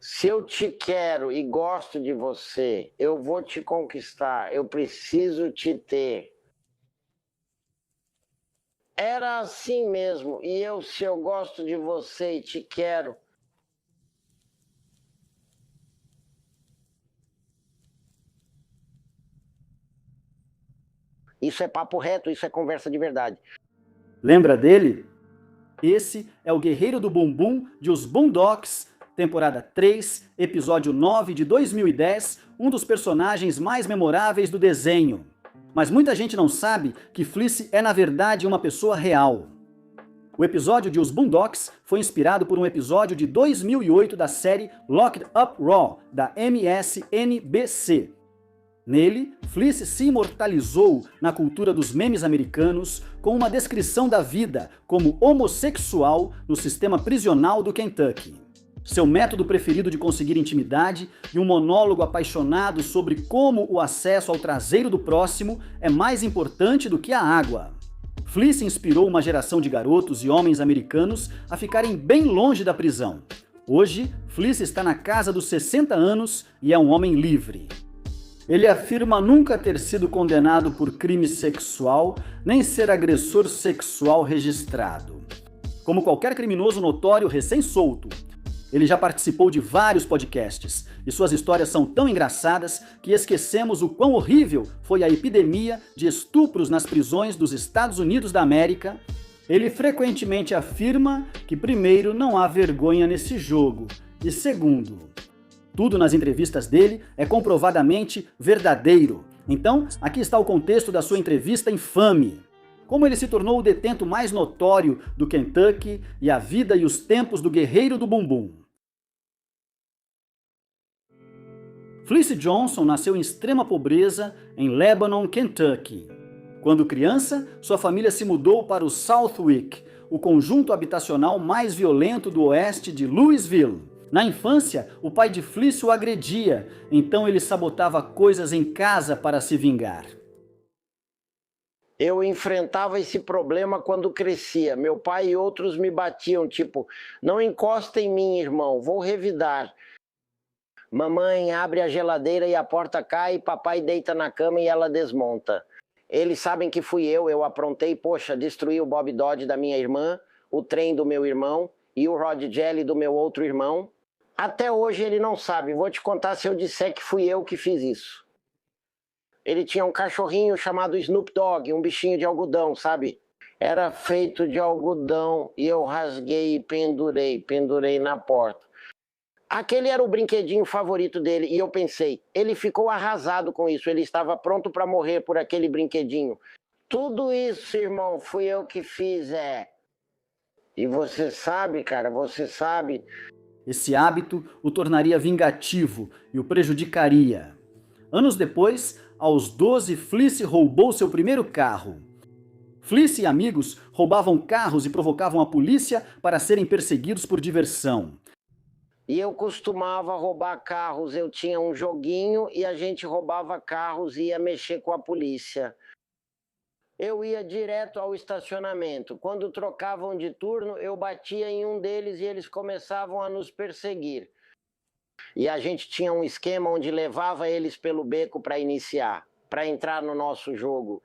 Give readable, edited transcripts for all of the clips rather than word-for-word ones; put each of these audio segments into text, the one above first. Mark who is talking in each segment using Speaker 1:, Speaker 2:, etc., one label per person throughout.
Speaker 1: Se eu te quero e gosto de você, eu vou te conquistar, eu preciso te ter. Era assim mesmo, e se eu gosto de você e te quero. Isso é papo reto, isso é conversa de verdade.
Speaker 2: Lembra dele? Esse é o Guerreiro do Bumbum de Os Boondocks, temporada 3, episódio 9 de 2010, um dos personagens mais memoráveis do desenho. Mas muita gente não sabe que Fleece é na verdade uma pessoa real. O episódio de Os Boondocks foi inspirado por um episódio de 2008 da série Locked Up Raw, da MSNBC. Nele, Fleece se imortalizou na cultura dos memes americanos com uma descrição da vida como homossexual no sistema prisional do Kentucky. Seu método preferido de conseguir intimidade e um monólogo apaixonado sobre como o acesso ao traseiro do próximo é mais importante do que a água. Fleece inspirou uma geração de garotos e homens americanos a ficarem bem longe da prisão. Hoje, Fleece está na casa dos 60 anos e é um homem livre. Ele afirma nunca ter sido condenado por crime sexual, nem ser agressor sexual registrado. Como qualquer criminoso notório recém-solto, ele já participou de vários podcasts, e suas histórias são tão engraçadas que esquecemos o quão horrível foi a epidemia de estupros nas prisões dos Estados Unidos da América. Ele frequentemente afirma que, primeiro, não há vergonha nesse jogo, e segundo, tudo nas entrevistas dele é comprovadamente verdadeiro. Então, aqui está o contexto da sua entrevista infame. Como ele se tornou o detento mais notório do Kentucky e a vida e os tempos do Guerreiro do Bumbum. Fleece Johnson nasceu em extrema pobreza em Lebanon, Kentucky. Quando criança, sua família se mudou para o Southwick, o conjunto habitacional mais violento do oeste de Louisville. Na infância, o pai de Fleece o agredia, então ele sabotava coisas em casa para se vingar.
Speaker 1: Eu enfrentava esse problema quando crescia. Meu pai e outros me batiam, tipo, não encosta em mim, irmão, vou revidar. Mamãe abre a geladeira e a porta cai, papai deita na cama e ela desmonta. Eles sabem que fui eu aprontei, poxa, destruí o Bob Dodge da minha irmã, o trem do meu irmão e o Rod Jelly do meu outro irmão. Até hoje ele não sabe, vou te contar se eu disser que fui eu que fiz isso. Ele tinha um cachorrinho chamado Snoop Dogg, um bichinho de algodão, sabe? Era feito de algodão e eu rasguei e pendurei na porta. Aquele era o brinquedinho favorito dele e eu pensei, ele ficou arrasado com isso, ele estava pronto para morrer por aquele brinquedinho. Tudo isso, irmão, fui eu que fiz, E você sabe, cara, você sabe.
Speaker 2: Esse hábito o tornaria vingativo e o prejudicaria. Anos depois, aos 12, Fleece roubou seu primeiro carro. Fleece e amigos roubavam carros e provocavam a polícia para serem perseguidos por diversão.
Speaker 1: E eu costumava roubar carros, eu tinha um joguinho e a gente roubava carros e ia mexer com a polícia. Eu ia direto ao estacionamento. Quando trocavam de turno, eu batia em um deles e eles começavam a nos perseguir. E a gente tinha um esquema onde levava eles pelo beco para iniciar, para entrar no nosso jogo.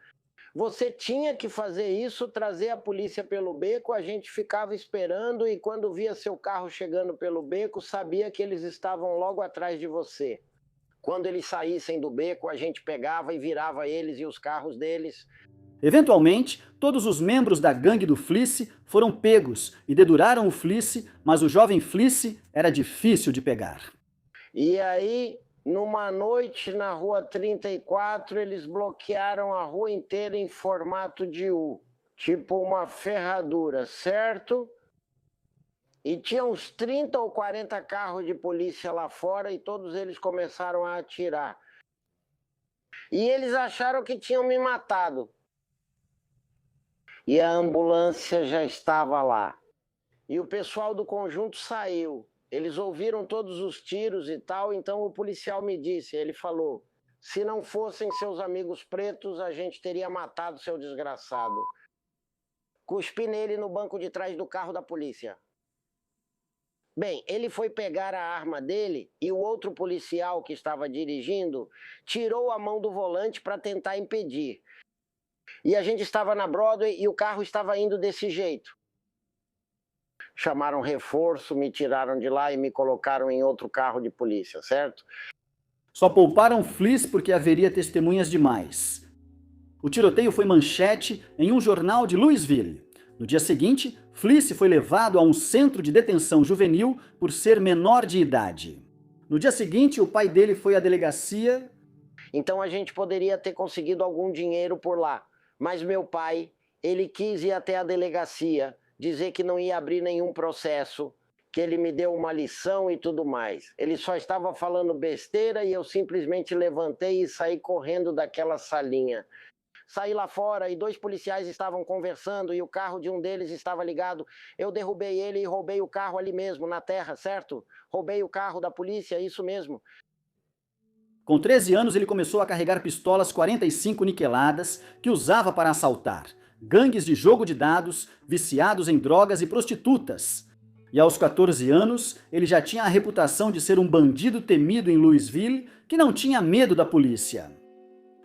Speaker 1: Você tinha que fazer isso, trazer a polícia pelo beco, a gente ficava esperando e quando via seu carro chegando pelo beco, sabia que eles estavam logo atrás de você. Quando eles saíssem do beco, a gente pegava e virava eles e os carros deles.
Speaker 2: Eventualmente, todos os membros da gangue do Fleece foram pegos e deduraram o Fleece, mas o jovem Fleece era difícil de pegar.
Speaker 1: E aí, numa noite na rua 34, eles bloquearam a rua inteira em formato de U, tipo uma ferradura, certo? E tinha uns 30 ou 40 carros de polícia lá fora e todos eles começaram a atirar. E eles acharam que tinham me matado. E a ambulância já estava lá. E o pessoal do conjunto saiu. Eles ouviram todos os tiros e tal, então o policial me disse, ele falou, se não fossem seus amigos pretos, a gente teria matado seu desgraçado. Cuspi nele no banco de trás do carro da polícia. Bem, ele foi pegar a arma dele e o outro policial que estava dirigindo tirou a mão do volante para tentar impedir. E a gente estava na Broadway e o carro estava indo desse jeito. Chamaram reforço, me tiraram de lá e me colocaram em outro carro de polícia, certo?
Speaker 2: Só pouparam Fliss porque haveria testemunhas demais. O tiroteio foi manchete em um jornal de Louisville. No dia seguinte, Fliss foi levado a um centro de detenção juvenil por ser menor de idade. No dia seguinte, o pai dele foi à delegacia.
Speaker 1: Então a gente poderia ter conseguido algum dinheiro por lá. Mas meu pai, ele quis ir até a delegacia, dizer que não ia abrir nenhum processo, que ele me deu uma lição e tudo mais. Ele só estava falando besteira e eu simplesmente levantei e saí correndo daquela salinha. Saí lá fora e 2 policiais estavam conversando e o carro de um deles estava ligado. Eu derrubei ele e roubei o carro ali mesmo, na terra, certo? Roubei o carro da polícia, isso mesmo.
Speaker 2: Com 13 anos, ele começou a carregar pistolas 45 niqueladas que usava para assaltar gangues de jogo de dados, viciados em drogas e prostitutas. E aos 14 anos, ele já tinha a reputação de ser um bandido temido em Louisville que não tinha medo da polícia.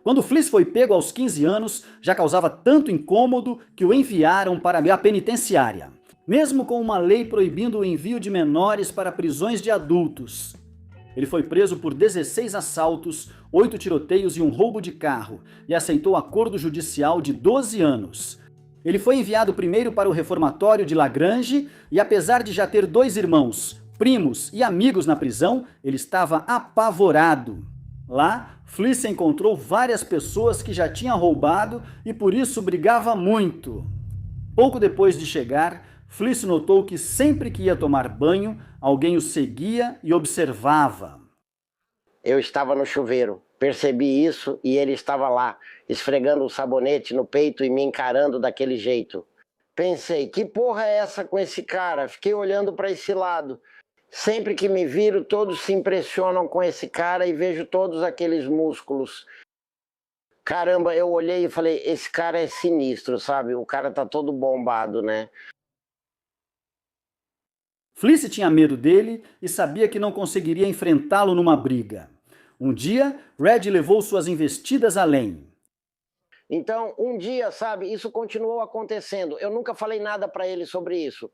Speaker 2: Quando Fliss foi pego aos 15 anos, já causava tanto incômodo que o enviaram para a penitenciária, mesmo com uma lei proibindo o envio de menores para prisões de adultos. Ele foi preso por 16 assaltos, 8 tiroteios e um roubo de carro, e aceitou acordo judicial de 12 anos. Ele foi enviado primeiro para o reformatório de Lagrange, e apesar de já ter 2 irmãos, primos e amigos na prisão, ele estava apavorado. Lá, Fliss encontrou várias pessoas que já tinha roubado e por isso brigava muito. Pouco depois de chegar, Fliss notou que sempre que ia tomar banho, alguém o seguia e observava.
Speaker 1: Eu estava no chuveiro, percebi isso e ele estava lá, esfregando o sabonete no peito e me encarando daquele jeito. Pensei, que porra é essa com esse cara? Fiquei olhando para esse lado. Sempre que me viro, todos se impressionam com esse cara e vejo todos aqueles músculos. Caramba, eu olhei e falei, esse cara é sinistro, sabe? O cara tá todo bombado, né?
Speaker 2: Fliss tinha medo dele e sabia que não conseguiria enfrentá-lo numa briga. Um dia, Red levou suas investidas além.
Speaker 1: Então, um dia, sabe, isso continuou acontecendo. Eu nunca falei nada para ele sobre isso.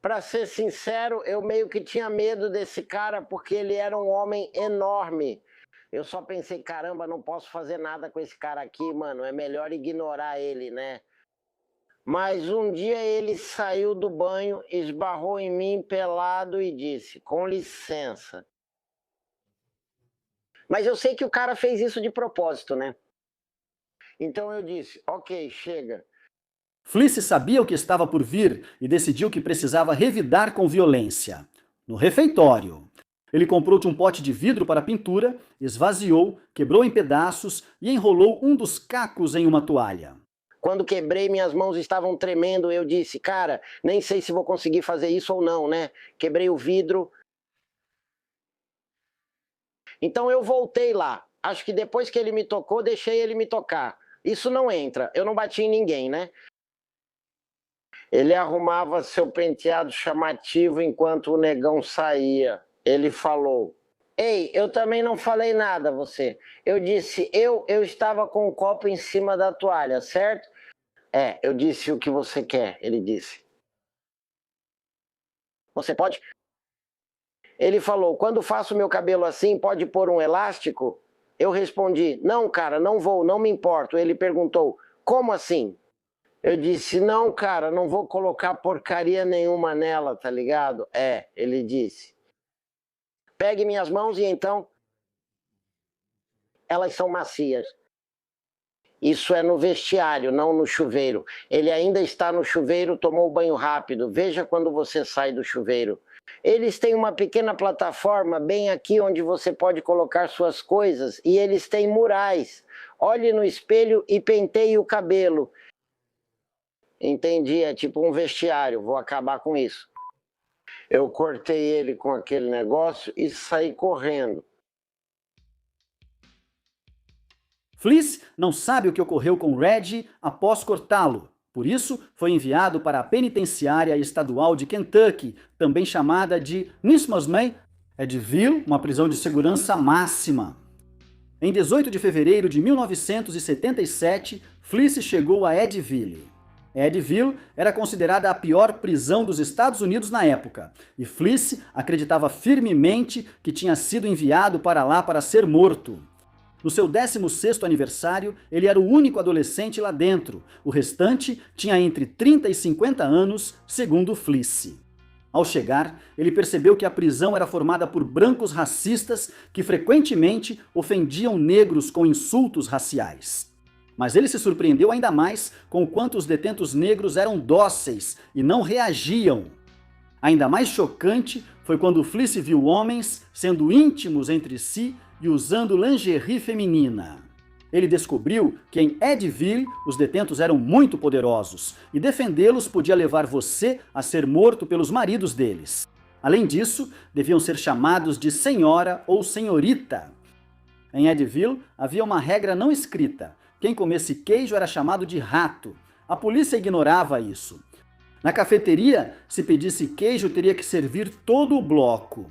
Speaker 1: Para ser sincero, eu meio que tinha medo desse cara porque ele era um homem enorme. Eu só pensei, caramba, não posso fazer nada com esse cara aqui, mano. É melhor ignorar ele, né? Mas um dia ele saiu do banho, esbarrou em mim pelado e disse, com licença. Mas eu sei que o cara fez isso de propósito, né? Então eu disse, ok, chega.
Speaker 2: Fliss sabia o que estava por vir e decidiu que precisava revidar com violência. No refeitório, ele comprou um pote de vidro para pintura, esvaziou, quebrou em pedaços e enrolou um dos cacos em uma toalha.
Speaker 1: Quando quebrei, minhas mãos estavam tremendo, eu disse, cara, nem sei se vou conseguir fazer isso ou não, né? Quebrei o vidro. Então eu voltei lá. Acho que depois que ele me tocou, deixei ele me tocar. Isso não entra, eu não bati em ninguém, né? Ele arrumava seu penteado chamativo enquanto o negão saía. Ele falou, ei, eu também não falei nada a você. Eu disse, eu estava com o copo em cima da toalha, certo? É, eu disse o que você quer, ele disse. Você pode? Ele falou, quando faço meu cabelo assim, pode pôr um elástico? Eu respondi, não, cara, não vou, não me importo. Ele perguntou, como assim? Eu disse, não, cara, não vou colocar porcaria nenhuma nela, tá ligado? É, ele disse. Pegue minhas mãos e então... Elas são macias. Isso é no vestiário, não no chuveiro. Ele ainda está no chuveiro, tomou banho rápido. Veja quando você sai do chuveiro. Eles têm uma pequena plataforma bem aqui onde você pode colocar suas coisas e eles têm murais. Olhe no espelho e penteie o cabelo. Entendi, é tipo um vestiário, vou acabar com isso. Eu cortei ele com aquele negócio e saí correndo.
Speaker 2: Fliss não sabe o que ocorreu com Red após cortá-lo. Por isso, foi enviado para a penitenciária estadual de Kentucky, também chamada de Nismosmay Edville, uma prisão de segurança máxima. Em 18 de fevereiro de 1977, Fleece chegou a Edville. Edville era considerada a pior prisão dos Estados Unidos na época, e Fleece acreditava firmemente que tinha sido enviado para lá para ser morto. No seu 16º aniversário, ele era o único adolescente lá dentro. O restante tinha entre 30 e 50 anos, segundo Fleece. Ao chegar, ele percebeu que a prisão era formada por brancos racistas que frequentemente ofendiam negros com insultos raciais. Mas ele se surpreendeu ainda mais com o quanto os detentos negros eram dóceis e não reagiam. Ainda mais chocante foi quando Fleece viu homens sendo íntimos entre si e usando lingerie feminina. Ele descobriu que em Edville os detentos eram muito poderosos e defendê-los podia levar você a ser morto pelos maridos deles. Além disso, deviam ser chamados de senhora ou senhorita. Em Edville havia uma regra não escrita. Quem comesse queijo era chamado de rato. A polícia ignorava isso. Na cafeteria, se pedisse queijo, teria que servir todo o bloco.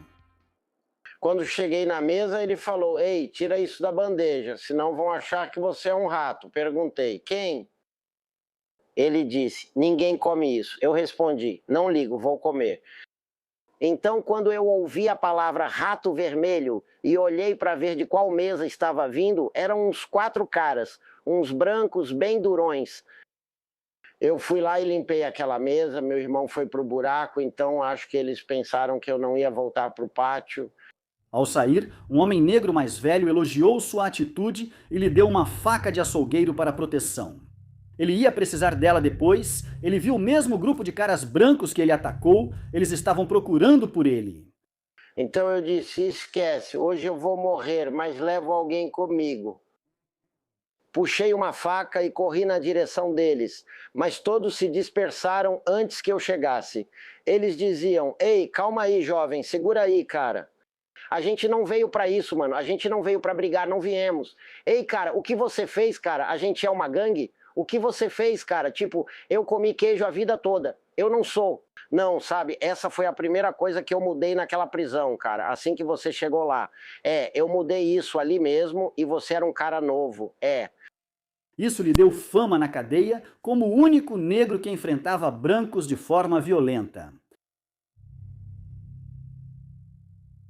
Speaker 1: Quando cheguei na mesa, ele falou: "Ei, tira isso da bandeja, senão vão achar que você é um rato." Perguntei: "Quem?" Ele disse: "Ninguém come isso." Eu respondi: "Não ligo, vou comer." Então, quando eu ouvi a palavra rato vermelho e olhei para ver de qual mesa estava vindo, eram uns 4 caras, uns brancos bem durões. Eu fui lá e limpei aquela mesa, meu irmão foi pro buraco, então acho que eles pensaram que eu não ia voltar pro pátio.
Speaker 2: Ao sair, um homem negro mais velho elogiou sua atitude e lhe deu uma faca de açougueiro para proteção. Ele ia precisar dela depois, ele viu o mesmo grupo de caras brancos que ele atacou, eles estavam procurando por ele.
Speaker 1: Então eu disse: "Esquece, hoje eu vou morrer, mas levo alguém comigo." Puxei uma faca e corri na direção deles, mas todos se dispersaram antes que eu chegasse. Eles diziam: "Ei, calma aí, jovem, segura aí, cara. A gente não veio pra isso, mano. A gente não veio pra brigar, não viemos. Ei, cara, o que você fez, cara? A gente é uma gangue? O que você fez, cara? Tipo, eu comi queijo a vida toda. Eu não sou." Não, sabe? Essa foi a primeira coisa que eu mudei naquela prisão, cara. Assim que você chegou lá. Eu mudei isso ali mesmo e você era um cara novo.
Speaker 2: Isso lhe deu fama na cadeia como o único negro que enfrentava brancos de forma violenta.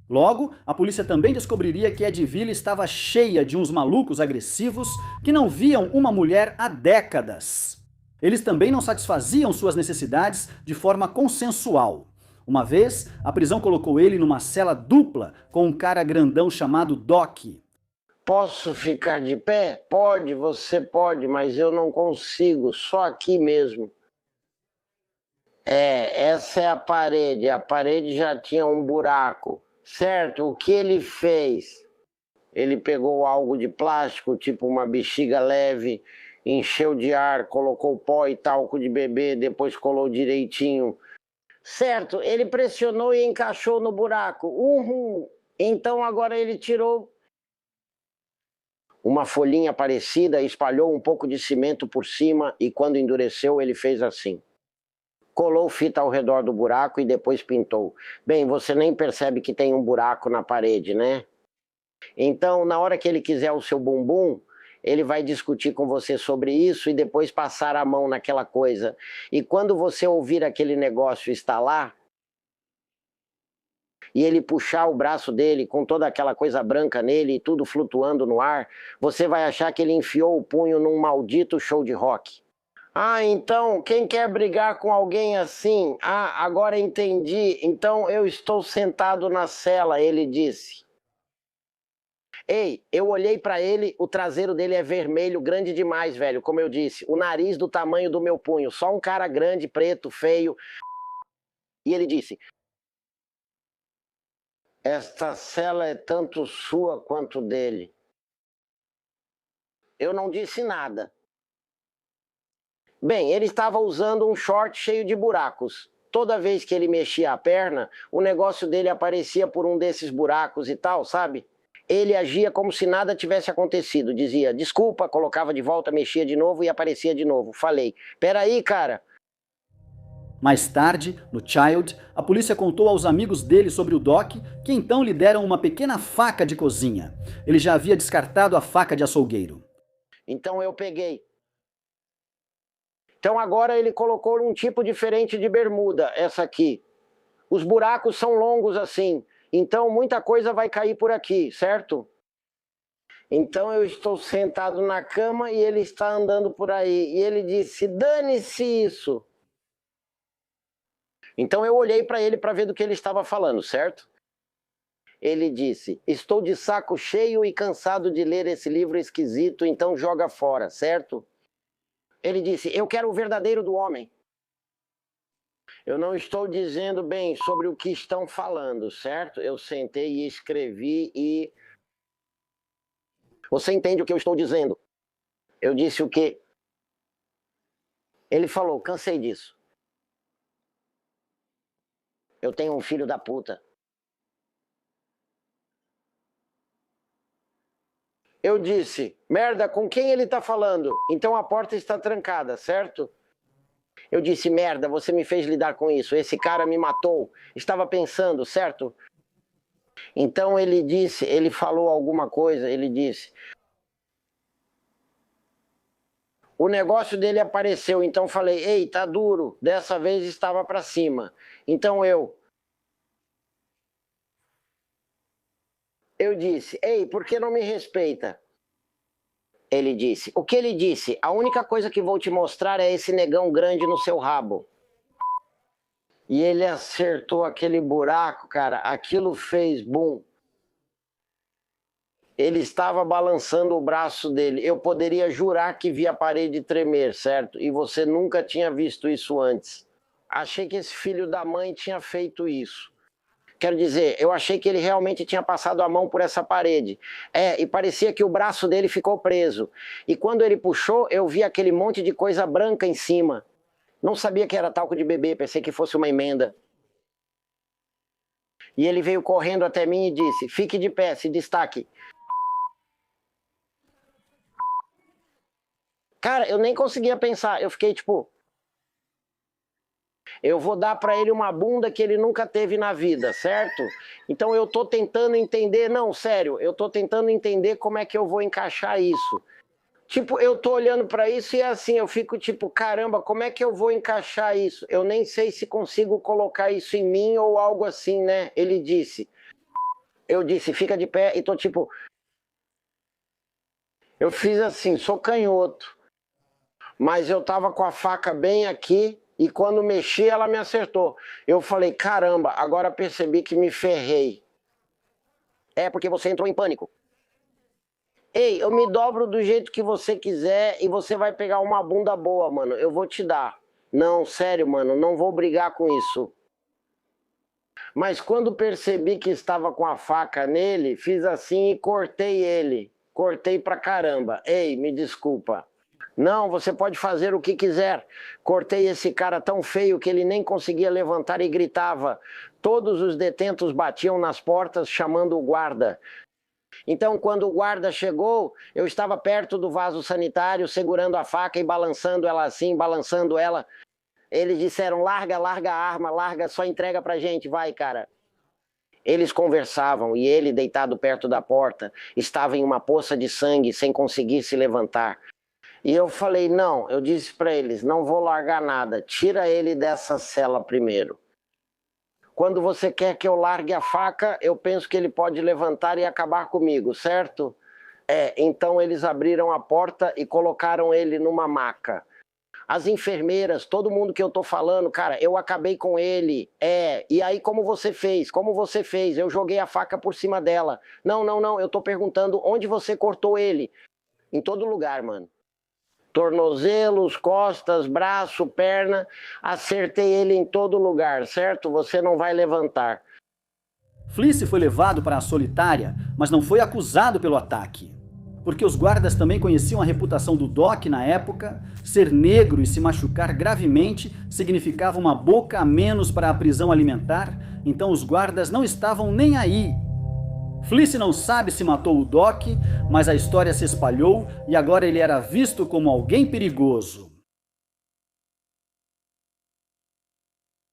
Speaker 2: Logo, a polícia também descobriria que Edville estava cheia de uns malucos agressivos que não viam uma mulher há décadas. Eles também não satisfaziam suas necessidades de forma consensual. Uma vez, a prisão colocou ele numa cela dupla com um cara grandão chamado Doc.
Speaker 1: "Posso ficar de pé?" "Pode, você pode, mas eu não consigo, só aqui mesmo." Essa é a parede já tinha um buraco. Certo, o que ele fez? Ele pegou algo de plástico, tipo uma bexiga leve, encheu de ar, colocou pó e talco de bebê, depois colou direitinho. Certo, ele pressionou e encaixou no buraco. Então agora ele tirou uma folhinha parecida, espalhou um pouco de cimento por cima e quando endureceu ele fez assim. Colou fita ao redor do buraco e depois pintou. Bem, você nem percebe que tem um buraco na parede, né? Então, na hora que ele quiser o seu bumbum, ele vai discutir com você sobre isso e depois passar a mão naquela coisa. E quando você ouvir aquele negócio estalar, e ele puxar o braço dele com toda aquela coisa branca nele e tudo flutuando no ar, você vai achar que ele enfiou o punho num maldito show de rock. Então, quem quer brigar com alguém assim? Agora entendi. Então eu estou sentado na cela, ele disse. Ei, eu olhei pra ele, o traseiro dele é vermelho, grande demais, velho, como eu disse. O nariz do tamanho do meu punho, só um cara grande, preto, feio. E ele disse: "Esta cela é tanto sua quanto dele." Eu não disse nada. Bem, ele estava usando um short cheio de buracos. Toda vez que ele mexia a perna, o negócio dele aparecia por um desses buracos e tal, sabe? Ele agia como se nada tivesse acontecido. Dizia, desculpa, colocava de volta, mexia de novo e aparecia de novo. Falei, peraí, cara.
Speaker 2: Mais tarde, no Child, a polícia contou aos amigos dele sobre o Doc, que então lhe deram uma pequena faca de cozinha. Ele já havia descartado a faca de açougueiro.
Speaker 1: Então eu peguei. Então agora ele colocou um tipo diferente de bermuda, essa aqui. Os buracos são longos assim. Então, muita coisa vai cair por aqui, certo? Então, eu estou sentado na cama e ele está andando por aí. E ele disse, dane-se isso. Então, eu olhei para ele para ver do que ele estava falando, certo? Ele disse, estou de saco cheio e cansado de ler esse livro esquisito, então joga fora, certo? Ele disse, eu quero o verdadeiro do homem. Eu não estou dizendo bem sobre o que estão falando, certo? Eu sentei e escrevi e... Você entende o que eu estou dizendo? Eu disse o quê? Ele falou, cansei disso. Eu tenho um filho da puta. Eu disse, merda, com quem ele tá falando? Então a porta está trancada, certo? Eu disse, merda, você me fez lidar com isso. Esse cara me matou. Estava pensando, certo? Então ele disse, ele falou alguma coisa, ele disse. O negócio dele apareceu, então falei, ei, tá duro. Dessa vez estava para cima. Então eu disse, ei, por que não me respeita? Ele disse, o que ele disse? A única coisa que vou te mostrar é esse negão grande no seu rabo. E ele acertou aquele buraco, cara, aquilo fez bum. Ele estava balançando o braço dele. Eu poderia jurar que vi a parede tremer, certo? E você nunca tinha visto isso antes. Achei que esse filho da mãe tinha feito isso. Quero dizer, eu achei que ele realmente tinha passado a mão por essa parede. E parecia que o braço dele ficou preso. E quando ele puxou, eu vi aquele monte de coisa branca em cima. Não sabia que era talco de bebê, pensei que fosse uma emenda. E ele veio correndo até mim e disse, fique de pé, se destaque. Cara, eu nem conseguia pensar, eu fiquei tipo... Eu vou dar para ele uma bunda que ele nunca teve na vida, certo? Então eu tô tentando entender, não, sério, eu tô tentando entender como é que eu vou encaixar isso. Tipo, eu tô olhando para isso e assim, eu fico tipo, caramba, como é que eu vou encaixar isso? Eu nem sei se consigo colocar isso em mim ou algo assim, né? Ele disse. Eu disse, fica de pé e tô tipo... Eu fiz assim, sou canhoto. Mas eu tava com a faca bem aqui... E quando mexi, ela me acertou. Eu falei, caramba, agora percebi que me ferrei. É porque você entrou em pânico. Ei, eu me dobro do jeito que você quiser e você vai pegar uma bunda boa, mano. Eu vou te dar. Não, sério, mano, não vou brigar com isso. Mas quando percebi que estava com a faca nele, fiz assim e cortei ele. Cortei pra caramba. Ei, me desculpa. Não, você pode fazer o que quiser. Cortei esse cara tão feio que ele nem conseguia levantar e gritava. Todos os detentos batiam nas portas chamando o guarda. Então, quando o guarda chegou, eu estava perto do vaso sanitário, segurando a faca e balançando ela assim, balançando ela. Eles disseram, larga a arma, larga, só entrega pra gente, vai, cara. Eles conversavam e ele, deitado perto da porta, estava em uma poça de sangue, sem conseguir se levantar. E eu falei, não, eu disse para eles, não vou largar nada, tira ele dessa cela primeiro. Quando você quer que eu largue a faca, eu penso que ele pode levantar e acabar comigo, certo? Então eles abriram a porta e colocaram ele numa maca. As enfermeiras, todo mundo que eu tô falando, cara, eu acabei com ele. E aí como você fez? Como você fez? Eu joguei a faca por cima dela. Não, eu tô perguntando onde você cortou ele. Em todo lugar, mano. Tornozelos, costas, braço, perna, acertei ele em todo lugar, certo? Você não vai levantar.
Speaker 2: Fleece foi levado para a solitária, mas não foi acusado pelo ataque. Porque os guardas também conheciam a reputação do Doc na época, ser negro e se machucar gravemente significava uma boca a menos para a prisão alimentar, então os guardas não estavam nem aí. Fleece não sabe se matou o Doc, mas a história se espalhou e agora ele era visto como alguém perigoso.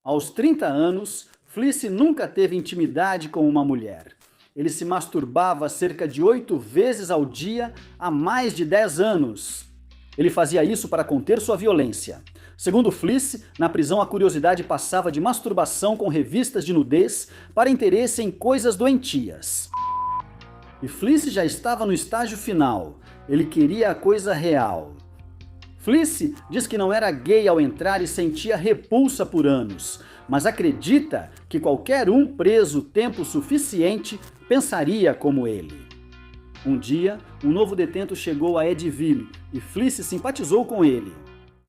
Speaker 2: Aos 30 anos, Fleece nunca teve intimidade com uma mulher. Ele se masturbava cerca de 8 vezes ao dia há mais de 10 anos. Ele fazia isso para conter sua violência. Segundo Fleece, na prisão a curiosidade passava de masturbação com revistas de nudez para interesse em coisas doentias. E Fleece já estava no estágio final. Ele queria a coisa real. Fleece diz que não era gay ao entrar e sentia repulsa por anos, mas acredita que qualquer um preso tempo suficiente pensaria como ele. Um dia, um novo detento chegou a Eddyville e Fleece simpatizou com ele.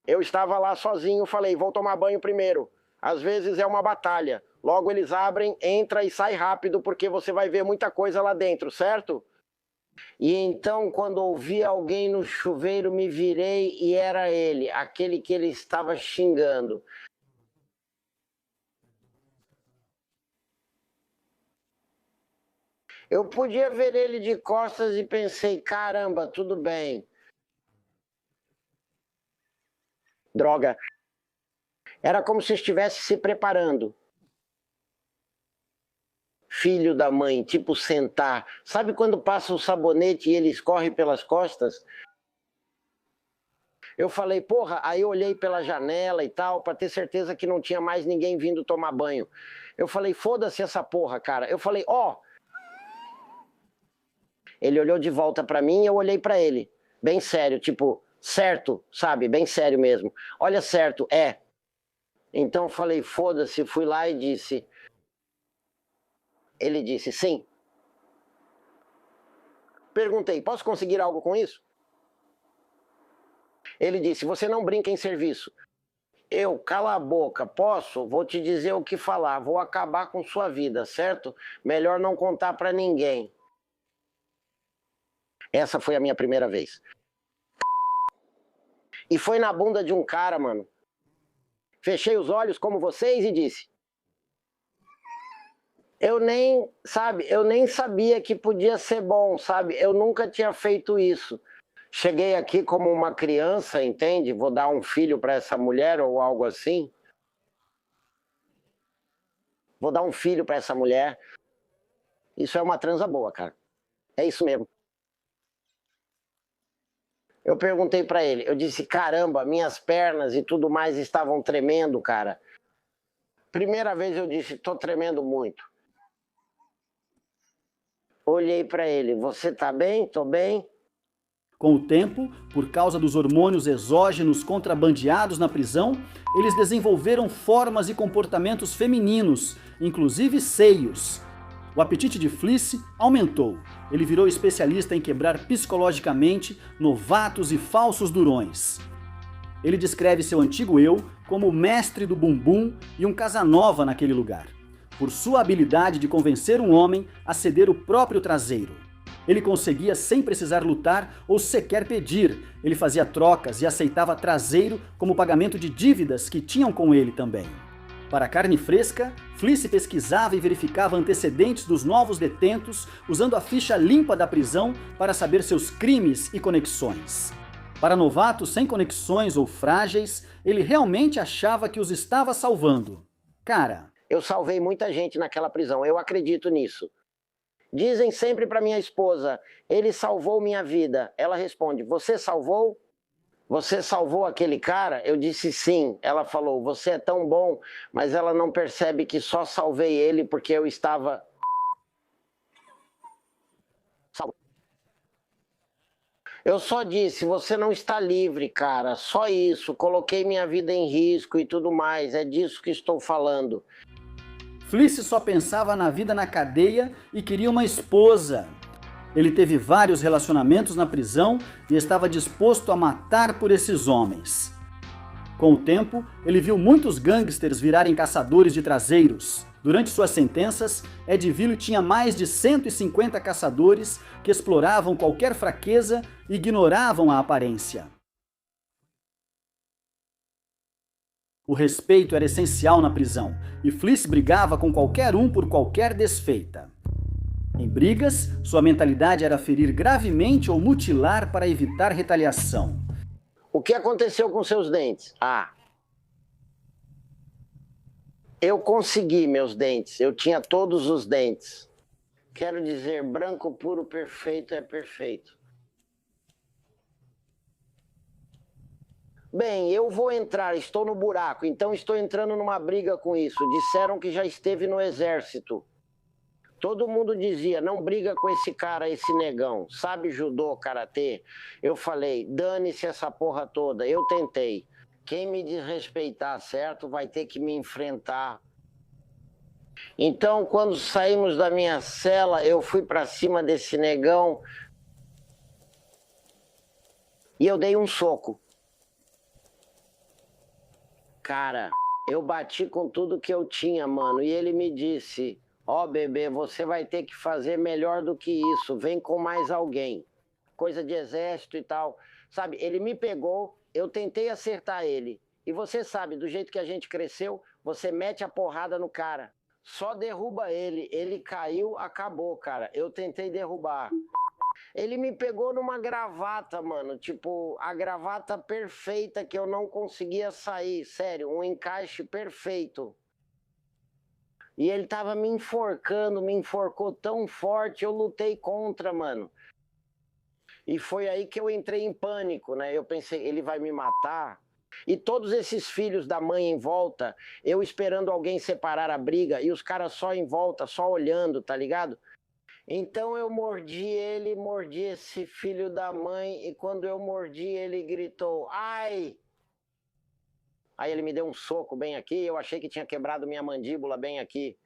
Speaker 1: Eu estava lá sozinho, falei, vou tomar banho primeiro. Às vezes é uma batalha. Logo eles abrem, entra e sai rápido porque você vai ver muita coisa lá dentro, certo? E então, quando ouvi alguém no chuveiro, me virei e era ele, aquele que ele estava xingando. Eu podia ver ele de costas e pensei, caramba, tudo bem. Droga. Era como se estivesse se preparando. Filho da mãe, tipo sentar. Sabe quando passa o sabonete e ele escorre pelas costas? Eu falei, porra, aí eu olhei pela janela e tal, pra ter certeza que não tinha mais ninguém vindo tomar banho. Eu falei, foda-se essa porra, cara. Eu falei, ó. Ele olhou de volta pra mim e eu olhei pra ele. Bem sério, tipo, certo, sabe? Bem sério mesmo. Olha, certo, é. Então eu falei, foda-se, fui lá e disse... Ele disse, sim. Perguntei, posso conseguir algo com isso? Ele disse, você não brinca em serviço. Eu, cala a boca, posso? Vou te dizer o que falar, vou acabar com sua vida, certo? Melhor não contar pra ninguém. Essa foi a minha primeira vez. E foi na bunda de um cara, mano. Fechei os olhos como vocês e disse... Eu nem sabia que podia ser bom, sabe? Eu nunca tinha feito isso. Cheguei aqui como uma criança, entende? Vou dar um filho para essa mulher ou algo assim. Vou dar um filho para essa mulher. Isso é uma transa boa, cara. É isso mesmo. Eu perguntei para ele, eu disse, caramba, minhas pernas e tudo mais estavam tremendo, cara. Primeira vez eu disse, tô tremendo muito. Olhei para ele, você tá bem? Tô bem?
Speaker 2: Com o tempo, por causa dos hormônios exógenos contrabandeados na prisão, eles desenvolveram formas e comportamentos femininos, inclusive seios. O apetite de Fleece aumentou. Ele virou especialista em quebrar psicologicamente novatos e falsos durões. Ele descreve seu antigo eu como o mestre do bumbum e um Casanova naquele lugar, por sua habilidade de convencer um homem a ceder o próprio traseiro. Ele conseguia sem precisar lutar ou sequer pedir. Ele fazia trocas e aceitava traseiro como pagamento de dívidas que tinham com ele também. Para a carne fresca, Fleece pesquisava e verificava antecedentes dos novos detentos, usando a ficha limpa da prisão para saber seus crimes e conexões. Para novatos sem conexões ou frágeis, ele realmente achava que os estava salvando. Cara...
Speaker 1: Eu salvei muita gente naquela prisão, eu acredito nisso. Dizem sempre para minha esposa, ele salvou minha vida. Ela responde, você salvou? Você salvou aquele cara? Eu disse sim. Ela falou, você é tão bom, mas ela não percebe que só salvei ele porque eu estava... salvo. Eu só disse, você não está livre, cara, só isso. Coloquei minha vida em risco e tudo mais, é disso que estou falando.
Speaker 2: Fleece só pensava na vida na cadeia e queria uma esposa. Ele teve vários relacionamentos na prisão e estava disposto a matar por esses homens. Com o tempo, ele viu muitos gangsters virarem caçadores de traseiros. Durante suas sentenças, Eddyville tinha mais de 150 caçadores que exploravam qualquer fraqueza e ignoravam a aparência. O respeito era essencial na prisão, e Fleece brigava com qualquer um por qualquer desfeita. Em brigas, sua mentalidade era ferir gravemente ou mutilar para evitar retaliação.
Speaker 1: O que aconteceu com seus dentes? Eu consegui meus dentes, eu tinha todos os dentes. Quero dizer, branco puro perfeito é perfeito. Bem, eu vou entrar, estou no buraco, então estou entrando numa briga com isso. Disseram que já esteve no exército. Todo mundo dizia, não briga com esse cara, esse negão. Sabe judô, karatê? Eu falei, dane-se essa porra toda. Eu tentei. Quem me desrespeitar, certo, vai ter que me enfrentar. Então, quando saímos da minha cela, eu fui pra cima desse negão e eu dei um soco. Cara, eu bati com tudo que eu tinha, mano. E ele me disse, ó, bebê, você vai ter que fazer melhor do que isso. Vem com mais alguém. Coisa de exército e tal. Sabe, ele me pegou, eu tentei acertar ele. E você sabe, do jeito que a gente cresceu, você mete a porrada no cara. Só derruba ele. Ele caiu, acabou, cara. Eu tentei derrubar. Ele me pegou numa gravata, mano. Tipo, a gravata perfeita que eu não conseguia sair. Sério, um encaixe perfeito. E ele tava me enforcando, me enforcou tão forte, eu lutei contra, mano. E foi aí que eu entrei em pânico, né? Eu pensei, ele vai me matar. E todos esses filhos da mãe em volta, eu esperando alguém separar a briga, e os caras só em volta, só olhando, tá ligado? Então eu mordi ele, mordi esse filho da mãe, e quando eu mordi, ele gritou, ai! Aí ele me deu um soco bem aqui, eu achei que tinha quebrado minha mandíbula bem aqui.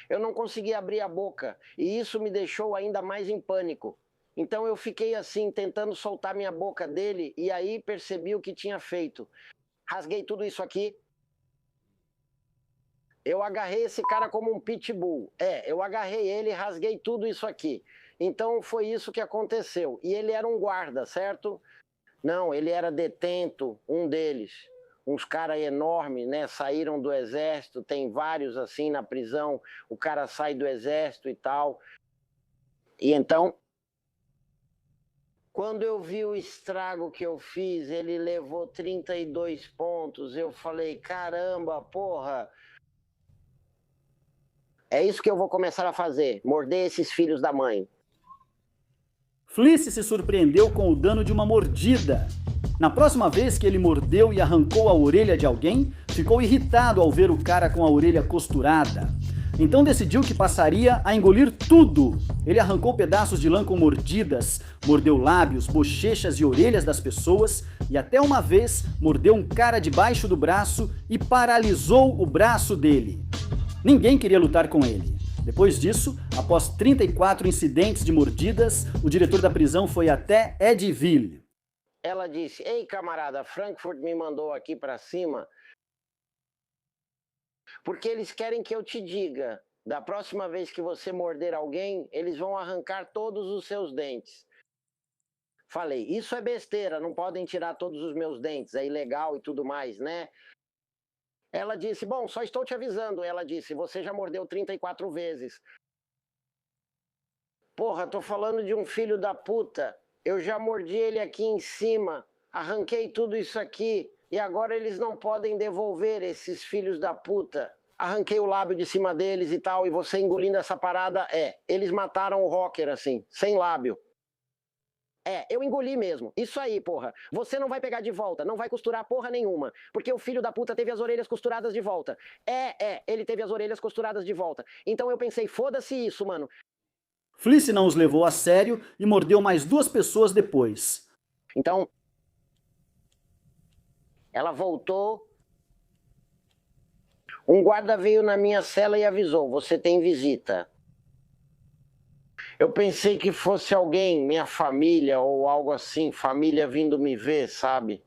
Speaker 1: Eu não consegui abrir a boca, e isso me deixou ainda mais em pânico. Então eu fiquei assim, tentando soltar minha boca dele, e aí percebi o que tinha feito. Rasguei tudo isso aqui. Eu agarrei esse cara como um pitbull. Eu agarrei ele e rasguei tudo isso aqui. Então foi isso que aconteceu. E ele era um guarda, certo? Não, ele era detento, um deles. Uns caras enormes, né? Saíram do exército, tem vários assim na prisão. O cara sai do exército e tal. E então, quando eu vi o estrago que eu fiz, ele levou 32 pontos. Eu falei, caramba, porra. É isso que eu vou começar a fazer, morder esses filhos da mãe.
Speaker 2: Fleece se surpreendeu com o dano de uma mordida. Na próxima vez que ele mordeu e arrancou a orelha de alguém, ficou irritado ao ver o cara com a orelha costurada. Então decidiu que passaria a engolir tudo. Ele arrancou pedaços de lã com mordidas, mordeu lábios, bochechas e orelhas das pessoas e até uma vez mordeu um cara debaixo do braço e paralisou o braço dele. Ninguém queria lutar com ele. Depois disso, após 34 incidentes de mordidas, o diretor da prisão foi até Eddyville.
Speaker 1: Ela disse, ei camarada, Frankfurt me mandou aqui pra cima porque eles querem que eu te diga, da próxima vez que você morder alguém, eles vão arrancar todos os seus dentes. Falei, isso é besteira, não podem tirar todos os meus dentes, é ilegal e tudo mais, né? Ela disse, bom, só estou te avisando. Ela disse, você já mordeu 34 vezes. Porra, tô falando de um filho da puta. Eu já mordi ele aqui em cima, arranquei tudo isso aqui, e agora eles não podem devolver esses filhos da puta. Arranquei o lábio de cima deles e tal, e você engolindo essa parada, eles mataram o rocker assim, sem lábio. Eu engoli mesmo. Isso aí, porra. Você não vai pegar de volta, não vai costurar porra nenhuma. Porque o filho da puta teve as orelhas costuradas de volta. Ele teve as orelhas costuradas de volta. Então eu pensei, foda-se isso, mano.
Speaker 2: Fleece não os levou a sério e mordeu mais 2 pessoas depois.
Speaker 1: Então, ela voltou. Um guarda veio na minha cela e avisou, você tem visita. Eu pensei que fosse alguém, minha família ou algo assim, família vindo me ver, sabe?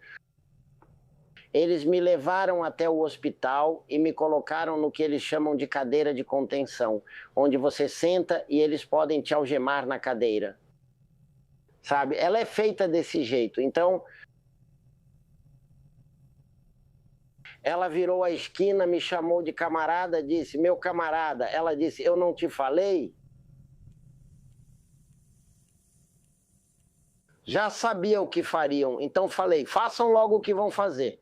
Speaker 1: Eles me levaram até o hospital e me colocaram no que eles chamam de cadeira de contenção, onde você senta e eles podem te algemar na cadeira. Sabe? Ela é feita desse jeito, então... Ela virou a esquina, me chamou de camarada, disse, meu camarada. Ela disse, eu não te falei? Já sabia o que fariam, então falei, façam logo o que vão fazer.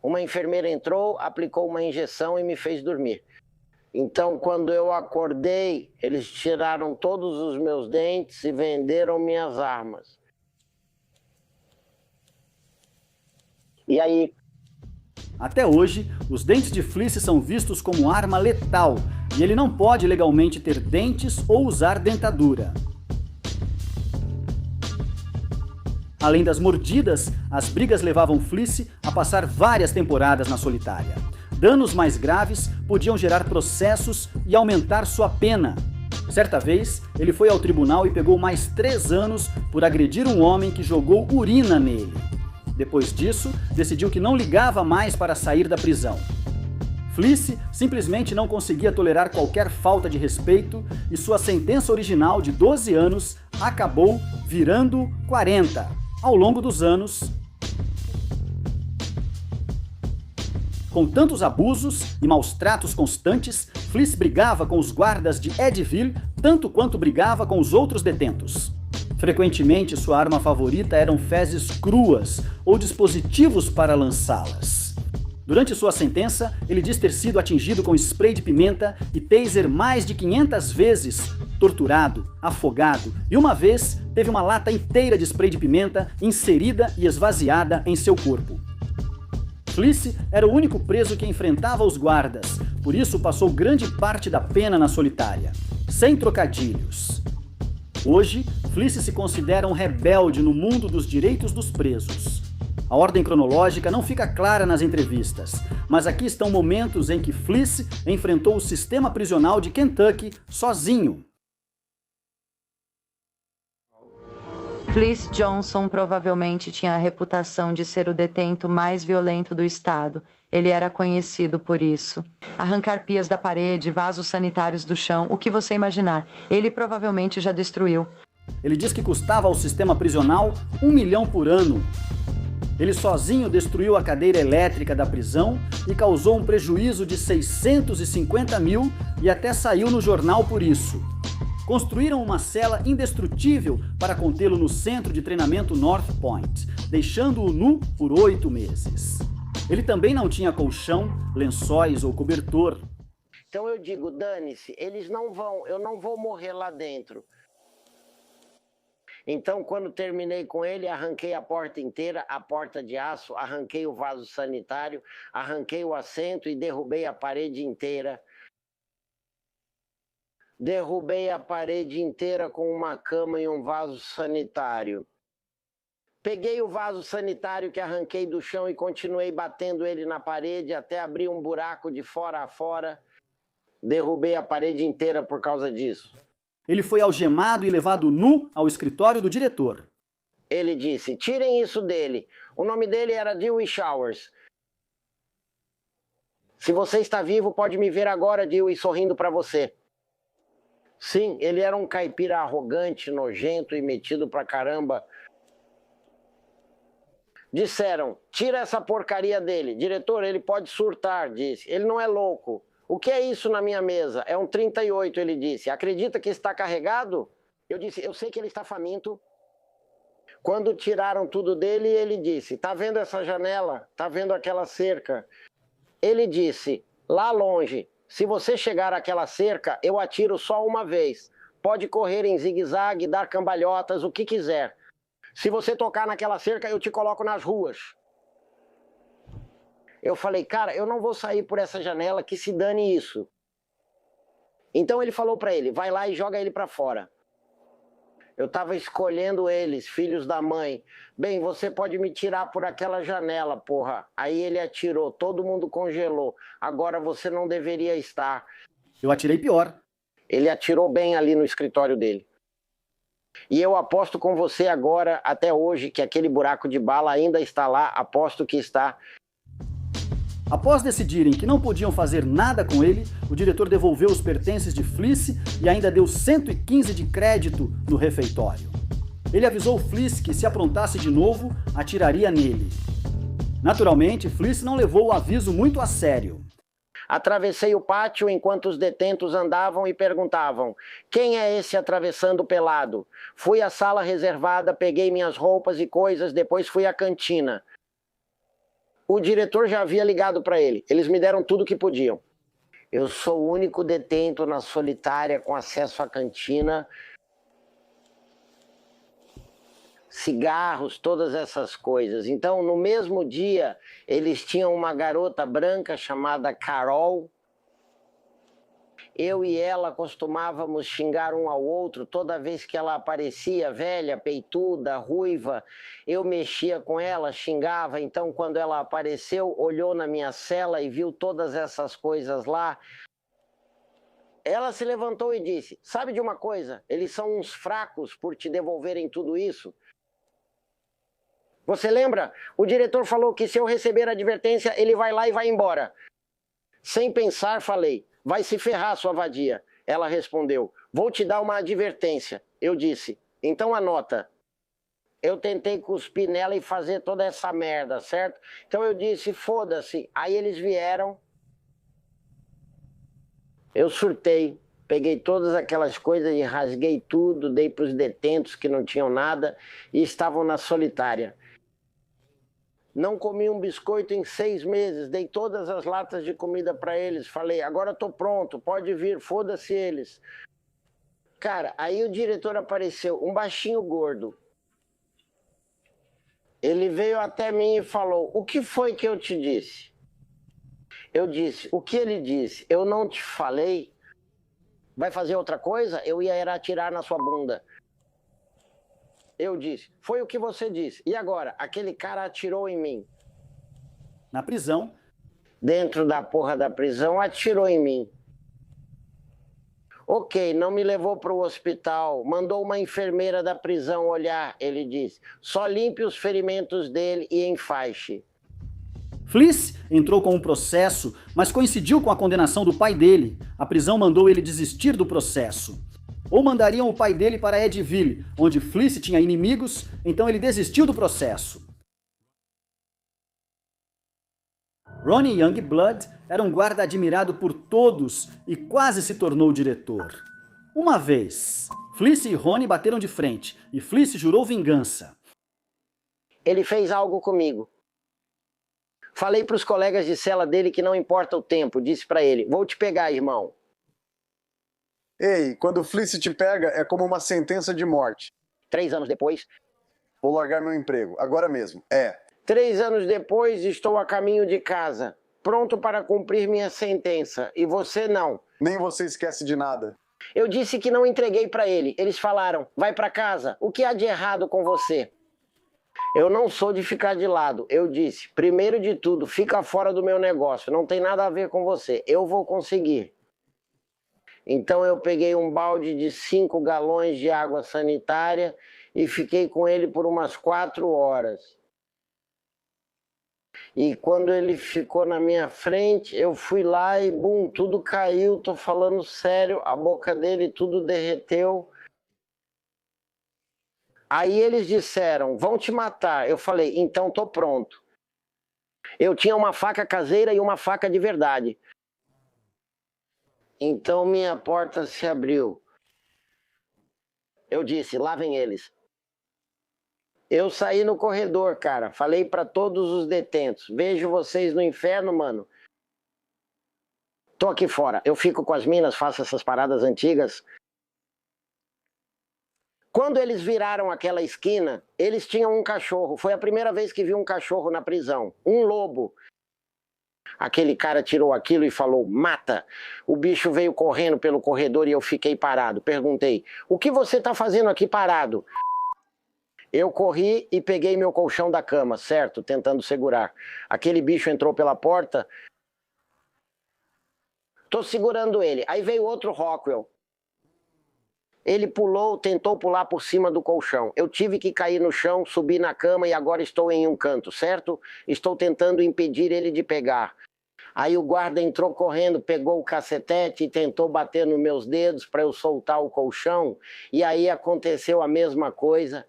Speaker 1: Uma enfermeira entrou, aplicou uma injeção e me fez dormir. Então, quando eu acordei, eles tiraram todos os meus dentes e venderam minhas armas. E aí?
Speaker 2: Até hoje, os dentes de Fleece são vistos como arma letal e ele não pode legalmente ter dentes ou usar dentadura. Além das mordidas, as brigas levavam Fleece a passar várias temporadas na solitária. Danos mais graves podiam gerar processos e aumentar sua pena. Certa vez, ele foi ao tribunal e pegou mais 3 anos por agredir um homem que jogou urina nele. Depois disso, decidiu que não ligava mais para sair da prisão. Fleece simplesmente não conseguia tolerar qualquer falta de respeito e sua sentença original de 12 anos acabou virando 40. Ao longo dos anos, com tantos abusos e maus tratos constantes, Fleece brigava com os guardas de Eddyville tanto quanto brigava com os outros detentos. Frequentemente, sua arma favorita eram fezes cruas ou dispositivos para lançá-las. Durante sua sentença, ele diz ter sido atingido com spray de pimenta e taser mais de 500 vezes, torturado, afogado e uma vez teve uma lata inteira de spray de pimenta inserida e esvaziada em seu corpo. Fleece era o único preso que enfrentava os guardas, por isso passou grande parte da pena na solitária. Sem trocadilhos. Hoje, Fleece se considera um rebelde no mundo dos direitos dos presos. A ordem cronológica não fica clara nas entrevistas, mas aqui estão momentos em que Fleece enfrentou o sistema prisional de Kentucky sozinho.
Speaker 3: Fleece Johnson provavelmente tinha a reputação de ser o detento mais violento do estado. Ele era conhecido por isso. Arrancar pias da parede, vasos sanitários do chão, o que você imaginar. Ele provavelmente já destruiu.
Speaker 2: Ele diz que custava ao sistema prisional R$1 milhão por ano. Ele sozinho destruiu a cadeira elétrica da prisão e causou um prejuízo de 650 mil e até saiu no jornal por isso. Construíram uma cela indestrutível para contê-lo no centro de treinamento North Point, deixando-o nu por 8 meses. Ele também não tinha colchão, lençóis ou cobertor.
Speaker 1: Então eu digo, dane-se, eles não vão, eu não vou morrer lá dentro. Então, quando terminei com ele, arranquei a porta inteira, a porta de aço, arranquei o vaso sanitário, arranquei o assento e derrubei a parede inteira. Derrubei a parede inteira com uma cama e um vaso sanitário. Peguei o vaso sanitário que arranquei do chão e continuei batendo ele na parede até abrir um buraco de fora a fora. Derrubei a parede inteira por causa disso.
Speaker 2: Ele foi algemado e levado nu ao escritório do diretor.
Speaker 1: Ele disse, tirem isso dele. O nome dele era Dewey Showers. Se você está vivo, pode me ver agora, Dewey, sorrindo para você. Sim, ele era um caipira arrogante, nojento e metido pra caramba. Disseram, tira essa porcaria dele. Diretor, ele pode surtar, disse. Ele não é louco. O que é isso na minha mesa? É um 38, ele disse. Acredita que está carregado? Eu disse, eu sei que ele está faminto. Quando tiraram tudo dele, ele disse, tá vendo essa janela? Tá vendo aquela cerca? Ele disse, lá longe, se você chegar àquela cerca, eu atiro só uma vez. Pode correr em zigue-zague, dar cambalhotas, o que quiser. Se você tocar naquela cerca, eu te coloco nas ruas. Eu falei, cara, eu não vou sair por essa janela, que se dane isso. Então ele falou pra ele, vai lá e joga ele pra fora. Eu estava escolhendo eles, filhos da mãe. Bem, você pode me tirar por aquela janela, porra. Aí ele atirou, todo mundo congelou. Agora você não deveria estar.
Speaker 2: Eu atirei pior.
Speaker 1: Ele atirou bem ali no escritório dele. E eu aposto com você agora, até hoje, que aquele buraco de bala ainda está lá. Aposto que está.
Speaker 2: Após decidirem que não podiam fazer nada com ele, o diretor devolveu os pertences de Fleece e ainda deu 115 de crédito no refeitório. Ele avisou Fleece que, se aprontasse de novo, atiraria nele. Naturalmente, Fleece não levou o aviso muito a sério.
Speaker 1: Atravessei o pátio enquanto os detentos andavam e perguntavam: quem é esse atravessando pelado? Fui à sala reservada, peguei minhas roupas e coisas, depois fui à cantina. O diretor já havia ligado para ele. Eles me deram tudo que podiam. Eu sou o único detento na solitária com acesso à cantina, cigarros, todas essas coisas. Então, no mesmo dia, eles tinham uma garota branca chamada Carol. Eu e ela costumávamos xingar um ao outro toda vez que ela aparecia, velha, peituda, ruiva. Eu mexia com ela, xingava. Então, quando ela apareceu, olhou na minha cela e viu todas essas coisas lá. Ela se levantou e disse: sabe de uma coisa? Eles são uns fracos por te devolverem tudo isso. Você lembra? O diretor falou que se eu receber a advertência, ele vai lá e vai embora. Sem pensar, falei: vai se ferrar, sua vadia. Ela respondeu: vou te dar uma advertência. Eu disse: então anota. Eu tentei cuspir nela e fazer toda essa merda, certo? Então eu disse: foda-se. Aí eles vieram. Eu surtei. Peguei todas aquelas coisas e rasguei tudo, dei para os detentos que não tinham nada e estavam na solitária. Não comi um biscoito em 6 meses, dei todas as latas de comida para eles, falei: agora estou pronto, pode vir, foda-se eles. Cara, aí o diretor apareceu, um baixinho gordo. Ele veio até mim e falou: o que foi que eu te disse? Eu disse: o que ele disse? Eu não te falei? Vai fazer outra coisa? Eu ia atirar na sua bunda. Eu disse: foi o que você disse. E agora? Aquele cara atirou em mim.
Speaker 2: Na prisão,
Speaker 1: Dentro da porra da prisão, atirou em mim. Ok, não me levou para o hospital, mandou uma enfermeira da prisão olhar, ele disse. Só limpe os ferimentos dele e enfaixe.
Speaker 2: Fliss entrou com um processo, mas coincidiu com a condenação do pai dele. A prisão mandou ele desistir do processo. Ou mandariam o pai dele para Edville, onde Fliss tinha inimigos, então ele desistiu do processo. Ronnie Youngblood era um guarda admirado por todos e quase se tornou diretor. Uma vez, Fliss e Ronnie bateram de frente e Fliss jurou vingança.
Speaker 1: Ele fez algo comigo. Falei para os colegas de cela dele que não importa o tempo, disse para ele: vou te pegar, irmão.
Speaker 4: Ei, quando o Fliss te pega, é como uma sentença de morte.
Speaker 1: 3 anos depois,
Speaker 4: Vou largar meu emprego, agora mesmo.
Speaker 1: 3 anos depois, estou a caminho de casa, pronto para cumprir minha sentença. E você não.
Speaker 4: Nem você esquece de nada.
Speaker 1: Eu disse que não entreguei para ele. Eles falaram: vai para casa, o que há de errado com você? Eu não sou de ficar de lado. Eu disse: primeiro de tudo, fica fora do meu negócio, não tem nada a ver com você, eu vou conseguir. Então eu peguei um balde de 5 galões de água sanitária e fiquei com ele por umas 4 horas. E quando ele ficou na minha frente, eu fui lá e bum, tudo caiu, tô falando sério, a boca dele tudo derreteu. Aí eles disseram: vão te matar. Eu falei: então tô pronto. Eu tinha uma faca caseira e uma faca de verdade. Então minha porta se abriu. Eu disse: lá vem eles. Eu saí no corredor, cara. Falei para todos os detentos: vejo vocês no inferno, mano. Tô aqui fora. Eu fico com as minas, faço essas paradas antigas. Quando eles viraram aquela esquina, eles tinham um cachorro. Foi a primeira vez que vi um cachorro na prisão. Um lobo. Aquele cara tirou aquilo e falou: mata. O bicho veio correndo pelo corredor e eu fiquei parado. Perguntei: o que você tá fazendo aqui parado? Eu corri e peguei meu colchão da cama, certo? Tentando segurar. Aquele bicho entrou pela porta. Tô segurando ele. Aí veio outro Rockwell. Ele pulou, tentou pular por cima do colchão. Eu tive que cair no chão, subir na cama e agora estou em um canto, certo? Estou tentando impedir ele de pegar. Aí o guarda entrou correndo, pegou o cacetete e tentou bater nos meus dedos para eu soltar o colchão. E aí aconteceu a mesma coisa.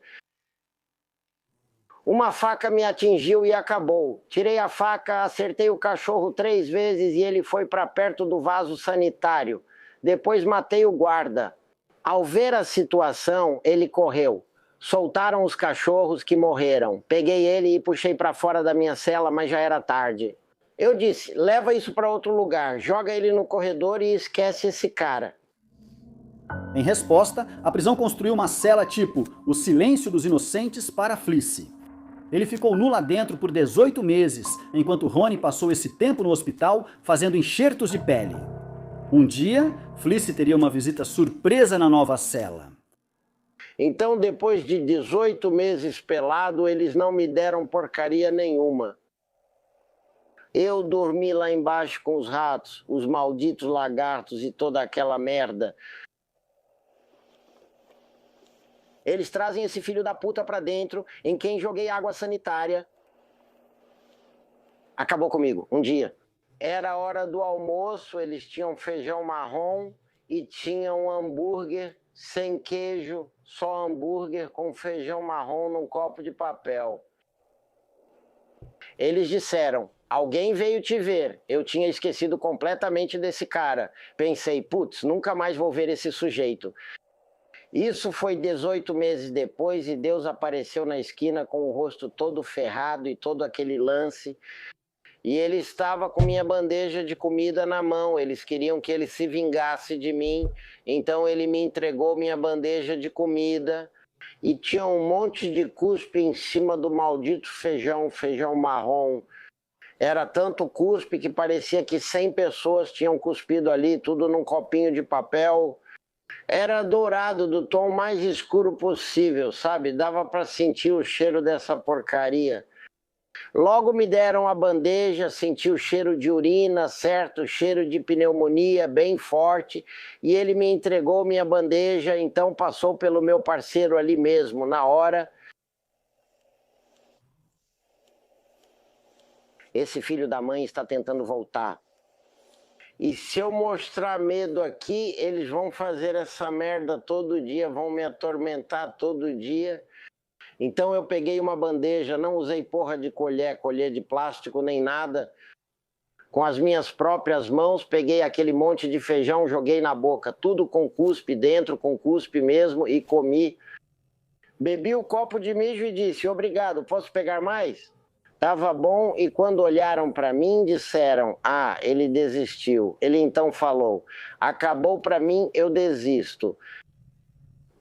Speaker 1: Uma faca me atingiu e acabou. Tirei a faca, acertei o cachorro 3 vezes e ele foi para perto do vaso sanitário. Depois matei o guarda. Ao ver a situação, ele correu. Soltaram os cachorros que morreram. Peguei ele e puxei para fora da minha cela, mas já era tarde. Eu disse, leva isso para outro lugar, joga ele no corredor e esquece esse cara.
Speaker 2: Em resposta, a prisão construiu uma cela tipo o silêncio dos inocentes para Flice. Ele ficou nu lá dentro por 18 meses, enquanto Rony passou esse tempo no hospital fazendo enxertos de pele. Um dia, Flice teria uma visita surpresa na nova cela.
Speaker 1: Então, depois de 18 meses pelado, eles não me deram porcaria nenhuma. Eu dormi lá embaixo com os ratos, os malditos lagartos e toda aquela merda. Eles trazem esse filho da puta pra dentro, em quem joguei água sanitária. Acabou comigo, um dia. Era a hora do almoço, eles tinham feijão marrom e tinham um hambúrguer sem queijo, só hambúrguer com feijão marrom num copo de papel. Eles disseram, alguém veio te ver. Eu tinha esquecido completamente desse cara. Pensei, putz, nunca mais vou ver esse sujeito. Isso foi 18 meses depois e Deus apareceu na esquina com o rosto todo ferrado e todo aquele lance. E ele estava com minha bandeja de comida na mão. Eles queriam que ele se vingasse de mim. Então ele me entregou minha bandeja de comida. E tinha um monte de cuspe em cima do maldito feijão, feijão marrom. Era tanto cuspe que parecia que 100 pessoas tinham cuspido ali, tudo num copinho de papel. Era dourado, do tom mais escuro possível, sabe? Dava para sentir o cheiro dessa porcaria. Logo me deram a bandeja, senti o cheiro de urina, certo? Cheiro de pneumonia bem forte. E ele me entregou minha bandeja, então passou pelo meu parceiro ali mesmo, na hora. Esse filho da mãe está tentando voltar. E se eu mostrar medo aqui, eles vão fazer essa merda todo dia, vão me atormentar todo dia. Então eu peguei uma bandeja, não usei porra de colher de plástico nem nada. Com as minhas próprias mãos, peguei aquele monte de feijão, joguei na boca, tudo com cuspe dentro, com cuspe mesmo, e comi. Bebi o copo de mijo e disse, obrigado, posso pegar mais? Tava bom, e quando olharam para mim, disseram, ah, ele desistiu. Ele então falou, acabou para mim, eu desisto.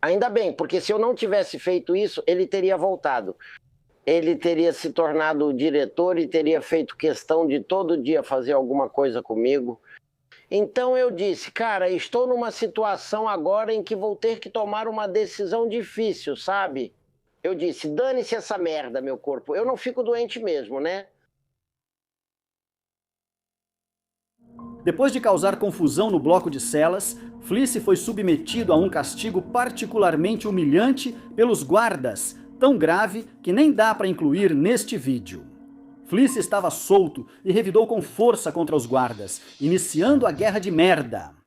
Speaker 1: Ainda bem, porque se eu não tivesse feito isso, ele teria voltado. Ele teria se tornado o diretor e teria feito questão de todo dia fazer alguma coisa comigo. Então eu disse, cara, estou numa situação agora em que vou ter que tomar uma decisão difícil, sabe? Eu disse, dane-se essa merda, meu corpo. Eu não fico doente mesmo, né?
Speaker 2: Depois de causar confusão no bloco de celas, Flice foi submetido a um castigo particularmente humilhante pelos guardas, tão grave que nem dá para incluir neste vídeo. Flice estava solto e revidou com força contra os guardas, iniciando a guerra de merda.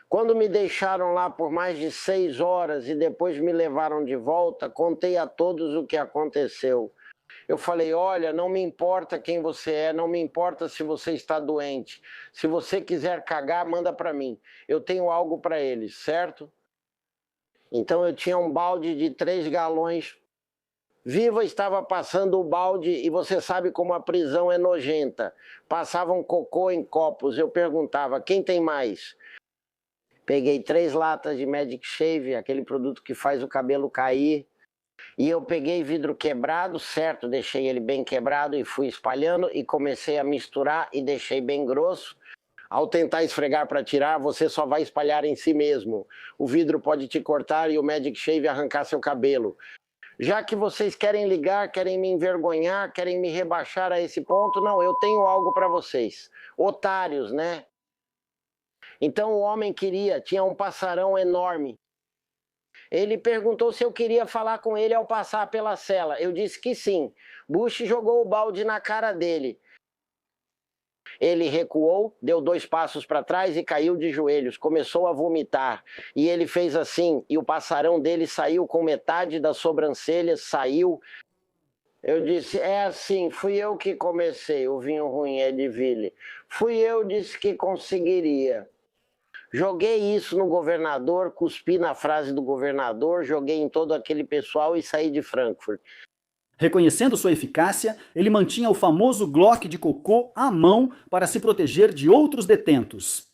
Speaker 1: Quando me deixaram lá por mais de 6 horas e depois me levaram de volta, contei a todos o que aconteceu. Eu falei, olha, não me importa quem você é, não me importa se você está doente. Se você quiser cagar, manda para mim. Eu tenho algo para eles, certo? Então eu tinha um balde de 3 galões. Viva estava passando o balde e você sabe como a prisão é nojenta. Passavam cocô em copos. Eu perguntava, quem tem mais? Peguei 3 latas de Magic Shave, aquele produto que faz o cabelo cair. E eu peguei vidro quebrado, certo, deixei ele bem quebrado e fui espalhando e comecei a misturar e deixei bem grosso. Ao tentar esfregar para tirar, você só vai espalhar em si mesmo. O vidro pode te cortar e o Magic Shave arrancar seu cabelo. Já que vocês querem ligar, querem me envergonhar, querem me rebaixar a esse ponto, não, eu tenho algo para vocês. Otários, né? Então o homem tinha um passarão enorme. Ele perguntou se eu queria falar com ele ao passar pela cela. Eu disse que sim. Bush jogou o balde na cara dele. Ele recuou, deu 2 passos para trás e caiu de joelhos. Começou a vomitar. E ele fez assim, e o passarão dele saiu com metade das sobrancelhas, saiu. Eu disse, é assim, fui eu que comecei, o vinho ruim é de Ville. Fui eu, disse que conseguiria. Joguei isso no governador, cuspi na frase do governador, joguei em todo aquele pessoal e saí de Frankfurt.
Speaker 2: Reconhecendo sua eficácia, ele mantinha o famoso Glock de cocô à mão para se proteger de outros detentos.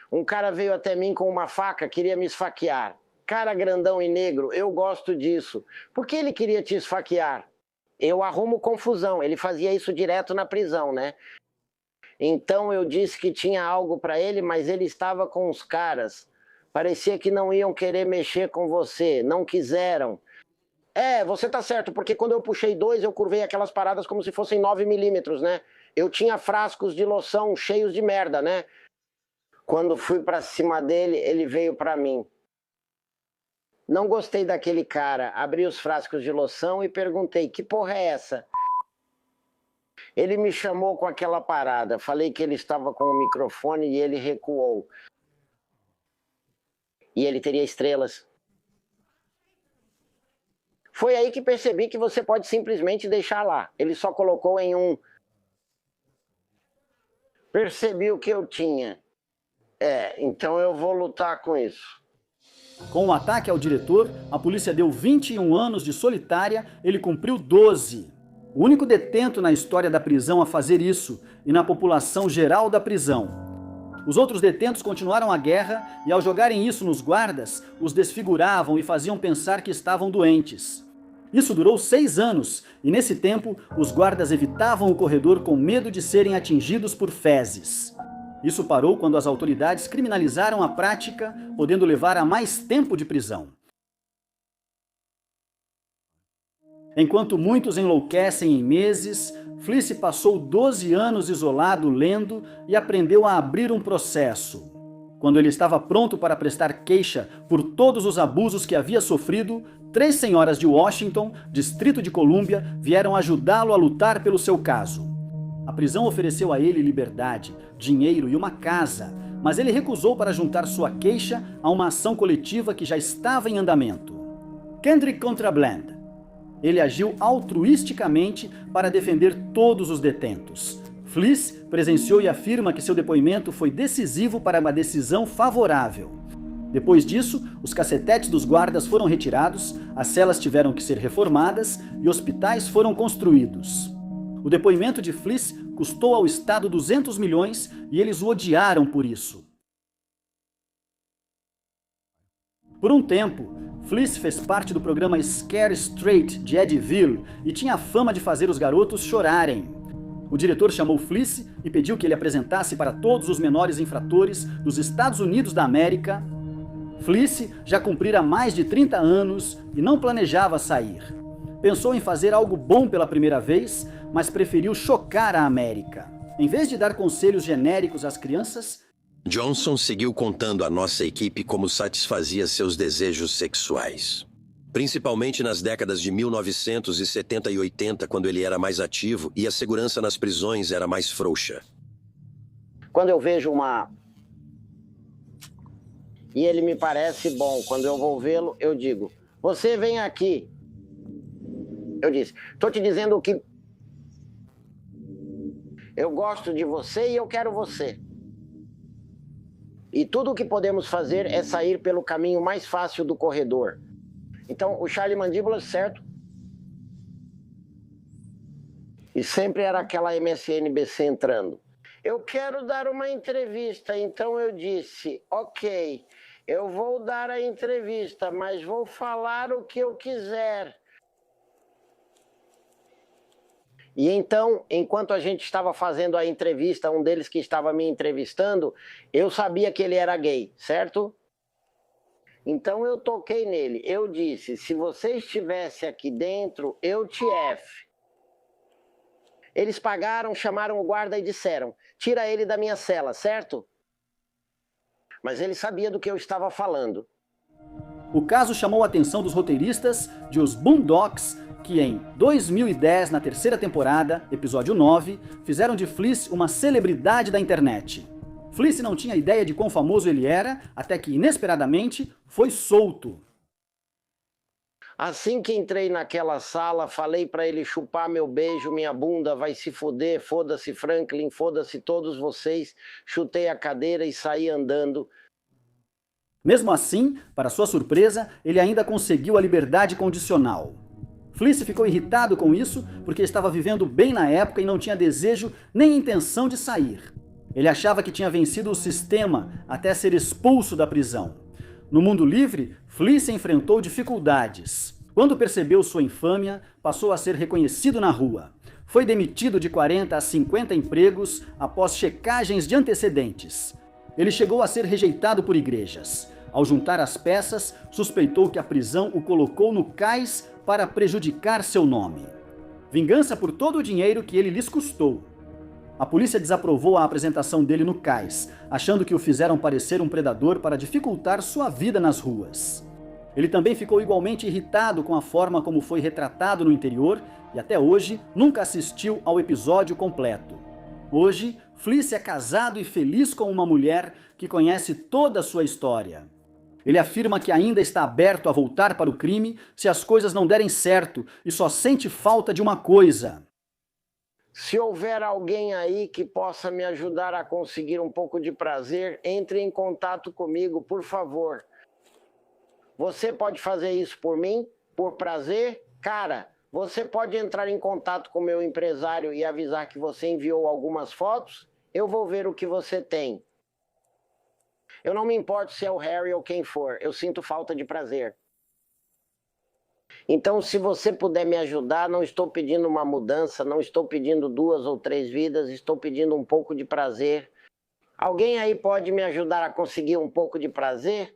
Speaker 1: Um cara veio até mim com uma faca, queria me esfaquear. Cara grandão e negro, eu gosto disso. Por que ele queria te esfaquear? Eu arrumo confusão, ele fazia isso direto na prisão, né? Então eu disse que tinha algo para ele, mas ele estava com os caras. Parecia que não iam querer mexer com você, não quiseram. É, você tá certo, porque quando eu puxei 2, eu curvei aquelas paradas como se fossem 9 milímetros, né? Eu tinha frascos de loção cheios de merda, né? Quando fui pra cima dele, ele veio pra mim. Não gostei daquele cara, abri os frascos de loção e perguntei, que porra é essa? Ele me chamou com aquela parada, falei que ele estava com o microfone e ele recuou. E ele teria estrelas. Foi aí que percebi que você pode simplesmente deixar lá. Ele só colocou em um. Percebi o que eu tinha. Então eu vou lutar com isso.
Speaker 2: Com o ataque ao diretor, a polícia deu 21 anos de solitária, ele cumpriu 12. O único detento na história da prisão a fazer isso e na população geral da prisão. Os outros detentos continuaram a guerra e, ao jogarem isso nos guardas, os desfiguravam e faziam pensar que estavam doentes. Isso durou 6 anos e, nesse tempo, os guardas evitavam o corredor com medo de serem atingidos por fezes. Isso parou quando as autoridades criminalizaram a prática, podendo levar a mais tempo de prisão. Enquanto muitos enlouquecem em meses, Fliss passou 12 anos isolado lendo e aprendeu a abrir um processo. Quando ele estava pronto para prestar queixa por todos os abusos que havia sofrido, 3 senhoras de Washington, Distrito de Colômbia, vieram ajudá-lo a lutar pelo seu caso. A prisão ofereceu a ele liberdade, dinheiro e uma casa, mas ele recusou para juntar sua queixa a uma ação coletiva que já estava em andamento. Kendrick Contraband. Ele agiu altruisticamente para defender todos os detentos. Fliss presenciou e afirma que seu depoimento foi decisivo para uma decisão favorável. Depois disso, os cacetetes dos guardas foram retirados, as celas tiveram que ser reformadas e hospitais foram construídos. O depoimento de Fliss custou ao Estado 200 milhões e eles o odiaram por isso. Por um tempo, Fliss fez parte do programa Scare Straight de Ed Ville e tinha a fama de fazer os garotos chorarem. O diretor chamou Fliss e pediu que ele apresentasse para todos os menores infratores dos Estados Unidos da América. Fliss já cumprira mais de 30 anos e não planejava sair. Pensou em fazer algo bom pela primeira vez, mas preferiu chocar a América. Em vez de dar conselhos genéricos às crianças,
Speaker 5: Johnson seguiu contando à nossa equipe como satisfazia seus desejos sexuais. Principalmente nas décadas de 1970 e 80, quando ele era mais ativo e a segurança nas prisões era mais frouxa.
Speaker 1: Quando eu vejo e ele me parece bom, quando eu vou vê-lo, eu digo, você vem aqui. Eu disse, estou te dizendo que eu gosto de você e eu quero você. E tudo o que podemos fazer é sair pelo caminho mais fácil do corredor. Então, o Charlie Mandíbulas, certo? E sempre era aquela MSNBC entrando. Eu quero dar uma entrevista, então eu disse, ok, eu vou dar a entrevista, mas vou falar o que eu quiser. E então, enquanto a gente estava fazendo a entrevista, um deles que estava me entrevistando, eu sabia que ele era gay, certo? Então eu toquei nele, eu disse, se você estivesse aqui dentro, eu te F. Eles pagaram, chamaram o guarda e disseram, tira ele da minha cela, certo? Mas ele sabia do que eu estava falando.
Speaker 2: O caso chamou a atenção dos roteiristas de Os Boondocks, que em 2010, na 3ª temporada, episódio 9, fizeram de Fliss uma celebridade da internet. Fliss não tinha ideia de quão famoso ele era, até que, inesperadamente, foi solto.
Speaker 1: Assim que entrei naquela sala, falei para ele chupar meu beijo, minha bunda, vai se foder, foda-se Franklin, foda-se todos vocês. Chutei a cadeira e saí andando.
Speaker 2: Mesmo assim, para sua surpresa, ele ainda conseguiu a liberdade condicional. Fleece ficou irritado com isso porque estava vivendo bem na época e não tinha desejo nem intenção de sair. Ele achava que tinha vencido o sistema até ser expulso da prisão. No mundo livre, Fleece enfrentou dificuldades. Quando percebeu sua infâmia, passou a ser reconhecido na rua. Foi demitido de 40 a 50 empregos após checagens de antecedentes. Ele chegou a ser rejeitado por igrejas. Ao juntar as peças, suspeitou que a prisão o colocou no cais para prejudicar seu nome. Vingança por todo o dinheiro que ele lhes custou. A polícia desaprovou a apresentação dele no cais, achando que o fizeram parecer um predador para dificultar sua vida nas ruas. Ele também ficou igualmente irritado com a forma como foi retratado no interior e até hoje nunca assistiu ao episódio completo. Hoje, Fleece é casado e feliz com uma mulher que conhece toda a sua história. Ele afirma que ainda está aberto a voltar para o crime se as coisas não derem certo e só sente falta de uma coisa.
Speaker 1: Se houver alguém aí que possa me ajudar a conseguir um pouco de prazer, entre em contato comigo, por favor. Você pode fazer isso por mim? Por prazer? Cara, você pode entrar em contato com o meu empresário e avisar que você enviou algumas fotos? Eu vou ver o que você tem. Eu não me importo se é o Harry ou quem for, eu sinto falta de prazer. Então, se você puder me ajudar, não estou pedindo uma mudança, não estou pedindo 2 ou 3 vidas, estou pedindo um pouco de prazer. Alguém aí pode me ajudar a conseguir um pouco de prazer?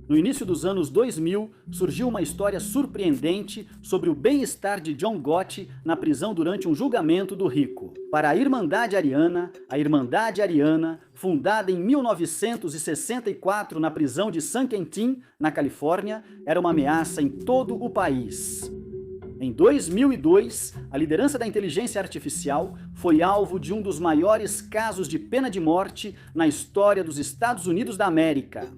Speaker 2: No início dos anos 2000, surgiu uma história surpreendente sobre o bem-estar de John Gotti na prisão durante um julgamento do rico. Para a Irmandade Ariana, fundada em 1964 na prisão de San Quentin, na Califórnia, era uma ameaça em todo o país. Em 2002, a liderança da inteligência artificial foi alvo de um dos maiores casos de pena de morte na história dos Estados Unidos da América.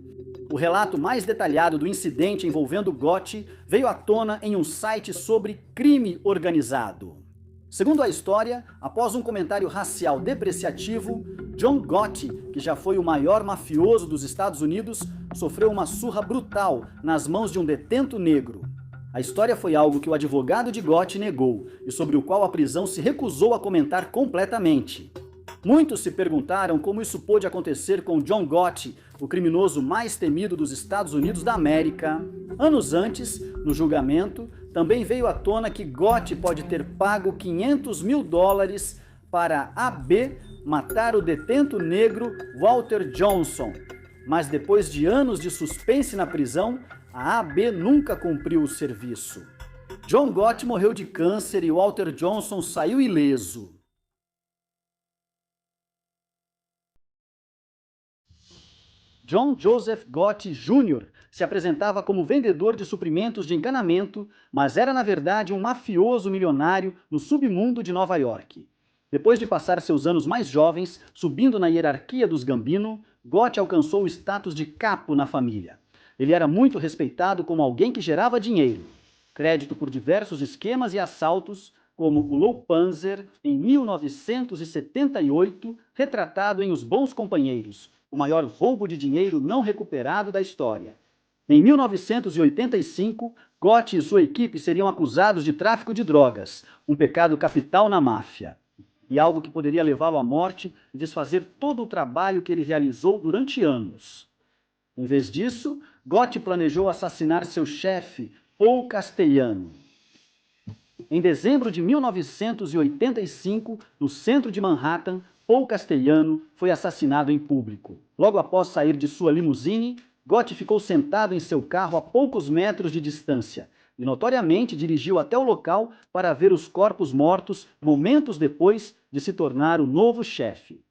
Speaker 2: O relato mais detalhado do incidente envolvendo Gotti veio à tona em um site sobre crime organizado. Segundo a história, após um comentário racial depreciativo, John Gotti, que já foi o maior mafioso dos Estados Unidos, sofreu uma surra brutal nas mãos de um detento negro. A história foi algo que o advogado de Gotti negou e sobre o qual a prisão se recusou a comentar completamente. Muitos se perguntaram como isso pôde acontecer com John Gotti, o criminoso mais temido dos Estados Unidos da América. Anos antes, no julgamento, também veio à tona que Gotti pode ter pago $500 mil para AB matar o detento negro Walter Johnson. Mas depois de anos de suspense na prisão, a AB nunca cumpriu o serviço. John Gotti morreu de câncer e Walter Johnson saiu ileso. John Joseph Gotti Jr. se apresentava como vendedor de suprimentos de encanamento, mas era na verdade um mafioso milionário no submundo de Nova York. Depois de passar seus anos mais jovens subindo na hierarquia dos Gambino, Gotti alcançou o status de capo na família. Ele era muito respeitado como alguém que gerava dinheiro. Crédito por diversos esquemas e assaltos, como o Low Panzer em 1978, retratado em Os Bons Companheiros, o maior roubo de dinheiro não recuperado da história. Em 1985, Gotti e sua equipe seriam acusados de tráfico de drogas, um pecado capital na máfia, e algo que poderia levá-lo à morte e desfazer todo o trabalho que ele realizou durante anos. Em vez disso, Gotti planejou assassinar seu chefe, Paul Castellano. Em dezembro de 1985, no centro de Manhattan, Paul Castellano foi assassinado em público. Logo após sair de sua limusine, Gotti ficou sentado em seu carro a poucos metros de distância e notoriamente dirigiu até o local para ver os corpos mortos momentos depois de se tornar o novo chefe.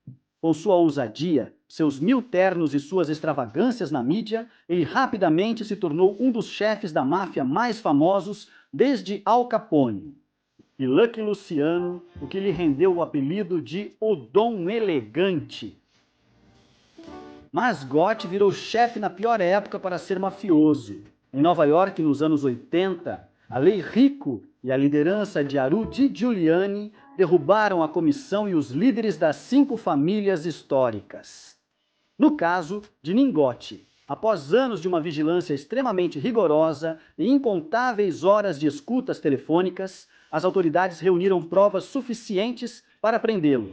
Speaker 2: Com sua ousadia, seus 1000 ternos e suas extravagâncias na mídia, ele rapidamente se tornou um dos chefes da máfia mais famosos desde Al Capone. E Lucky Luciano, o que lhe rendeu o apelido de O Dom Elegante. Mas Gotti virou chefe na pior época para ser mafioso. Em Nova York, nos anos 80, a Lei Rico e a liderança de Rudy Giuliani derrubaram a comissão e os líderes das 5 famílias históricas. No caso de Ningotti, após anos de uma vigilância extremamente rigorosa e incontáveis horas de escutas telefônicas, as autoridades reuniram provas suficientes para prendê-lo.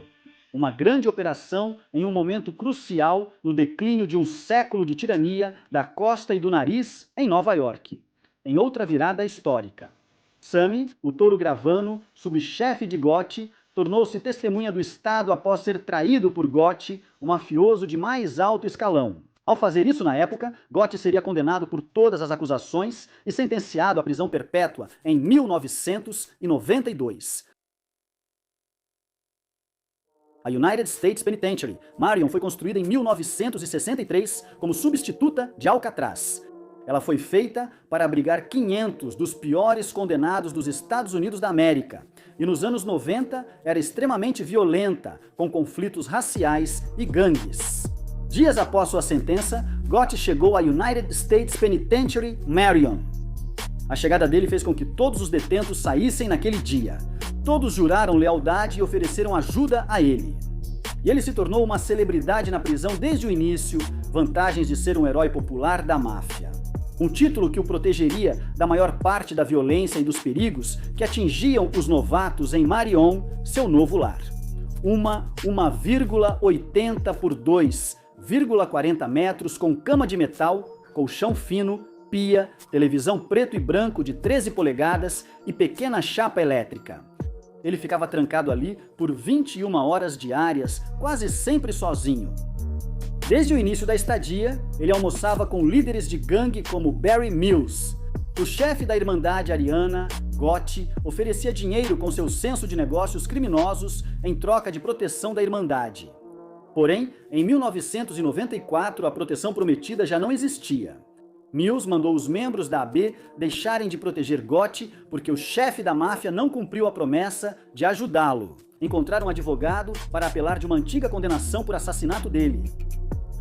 Speaker 2: Uma grande operação em um momento crucial no declínio de um século de tirania da costa e do nariz em Nova York. Em outra virada histórica, Sammy, o touro gravano, subchefe de Gotti, tornou-se testemunha do Estado após ser traído por Gotti, o mafioso de mais alto escalão. Ao fazer isso na época, Gotti seria condenado por todas as acusações e sentenciado à prisão perpétua em 1992. A United States Penitentiary, Marion, foi construída em 1963 como substituta de Alcatraz. Ela foi feita para abrigar 500 dos piores condenados dos Estados Unidos da América. E nos anos 90 era extremamente violenta, com conflitos raciais e gangues. Dias após sua sentença, Gotti chegou à United States Penitentiary, Marion. A chegada dele fez com que todos os detentos saíssem naquele dia. Todos juraram lealdade e ofereceram ajuda a ele. E ele se tornou uma celebridade na prisão desde o início, vantagens de ser um herói popular da máfia. Um título que o protegeria da maior parte da violência e dos perigos que atingiam os novatos em Marion, seu novo lar. Uma 1,80 por 2,40 metros com cama de metal, colchão fino, pia, televisão preto e branco de 13 polegadas e pequena chapa elétrica. Ele ficava trancado ali por 21 horas diárias, quase sempre sozinho. Desde o início da estadia, ele almoçava com líderes de gangue como Barry Mills. O chefe da Irmandade Ariana, Gotti, oferecia dinheiro com seu senso de negócios criminosos em troca de proteção da Irmandade. Porém, em 1994, a proteção prometida já não existia. Mills mandou os membros da AB deixarem de proteger Gotti porque o chefe da máfia não cumpriu a promessa de ajudá-lo. Encontraram um advogado para apelar de uma antiga condenação por assassinato dele.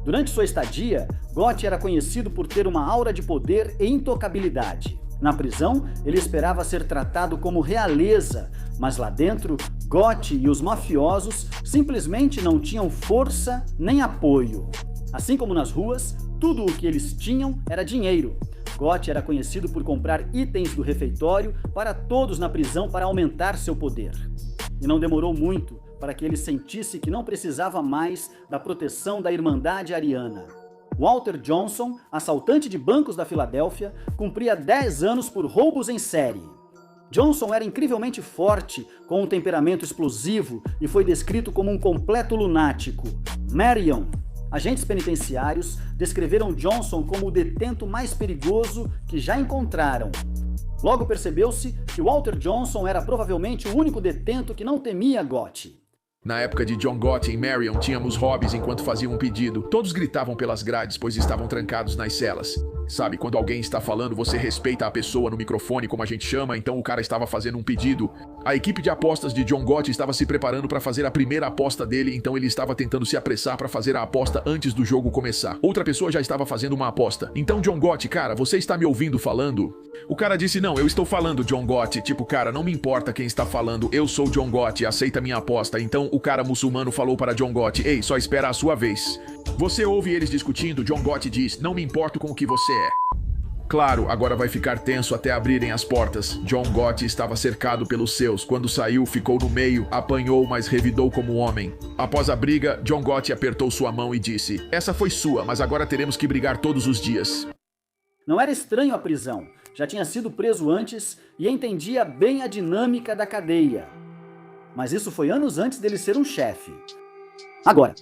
Speaker 2: Durante sua estadia, Gotti era conhecido por ter uma aura de poder e intocabilidade. Na prisão, ele esperava ser tratado como realeza, mas lá dentro, Gotti e os mafiosos simplesmente não tinham força nem apoio. Assim como nas ruas, tudo o que eles tinham era dinheiro. Gotti era conhecido por comprar itens do refeitório para todos na prisão para aumentar seu poder. E não demorou muito para que ele sentisse que não precisava mais da proteção da Irmandade Ariana. Walter Johnson, assaltante de bancos da Filadélfia, cumpria 10 anos por roubos em série. Johnson era incrivelmente forte, com um temperamento explosivo e foi descrito como um completo lunático. Marion. Agentes penitenciários descreveram Johnson como o detento mais perigoso que já encontraram. Logo percebeu-se que Walter Johnson era provavelmente o único detento que não temia Gotti.
Speaker 6: Na época de John Gotti em Marion, tínhamos hobbies enquanto faziam um pedido. Todos gritavam pelas grades, pois estavam trancados nas celas. Sabe, quando alguém está falando, você respeita a pessoa no microfone, como a gente chama, então o cara estava fazendo um pedido. A equipe de apostas de John Gotti estava se preparando para fazer a primeira aposta dele, então ele estava tentando se apressar para fazer a aposta antes do jogo começar. Outra pessoa já estava fazendo uma aposta. Então, John Gotti, cara, você está me ouvindo falando? O cara disse, não, eu estou falando, John Gotti. Tipo, cara, não me importa quem está falando, eu sou John Gotti, aceita minha aposta. Então, o cara muçulmano falou para John Gotti, ei, só espera a sua vez. Você ouve eles discutindo, John Gotti diz, não me importo com o que você é. Claro, agora vai ficar tenso até abrirem as portas. John Gotti estava cercado pelos seus. Quando saiu, ficou no meio, apanhou, mas revidou como homem. Após a briga, John Gotti apertou sua mão e disse, essa foi sua, mas agora teremos que brigar todos os dias.
Speaker 2: Não era estranho a prisão. Já tinha sido preso antes e entendia bem a dinâmica da cadeia. Mas isso foi anos antes dele ser um chefe. Agora,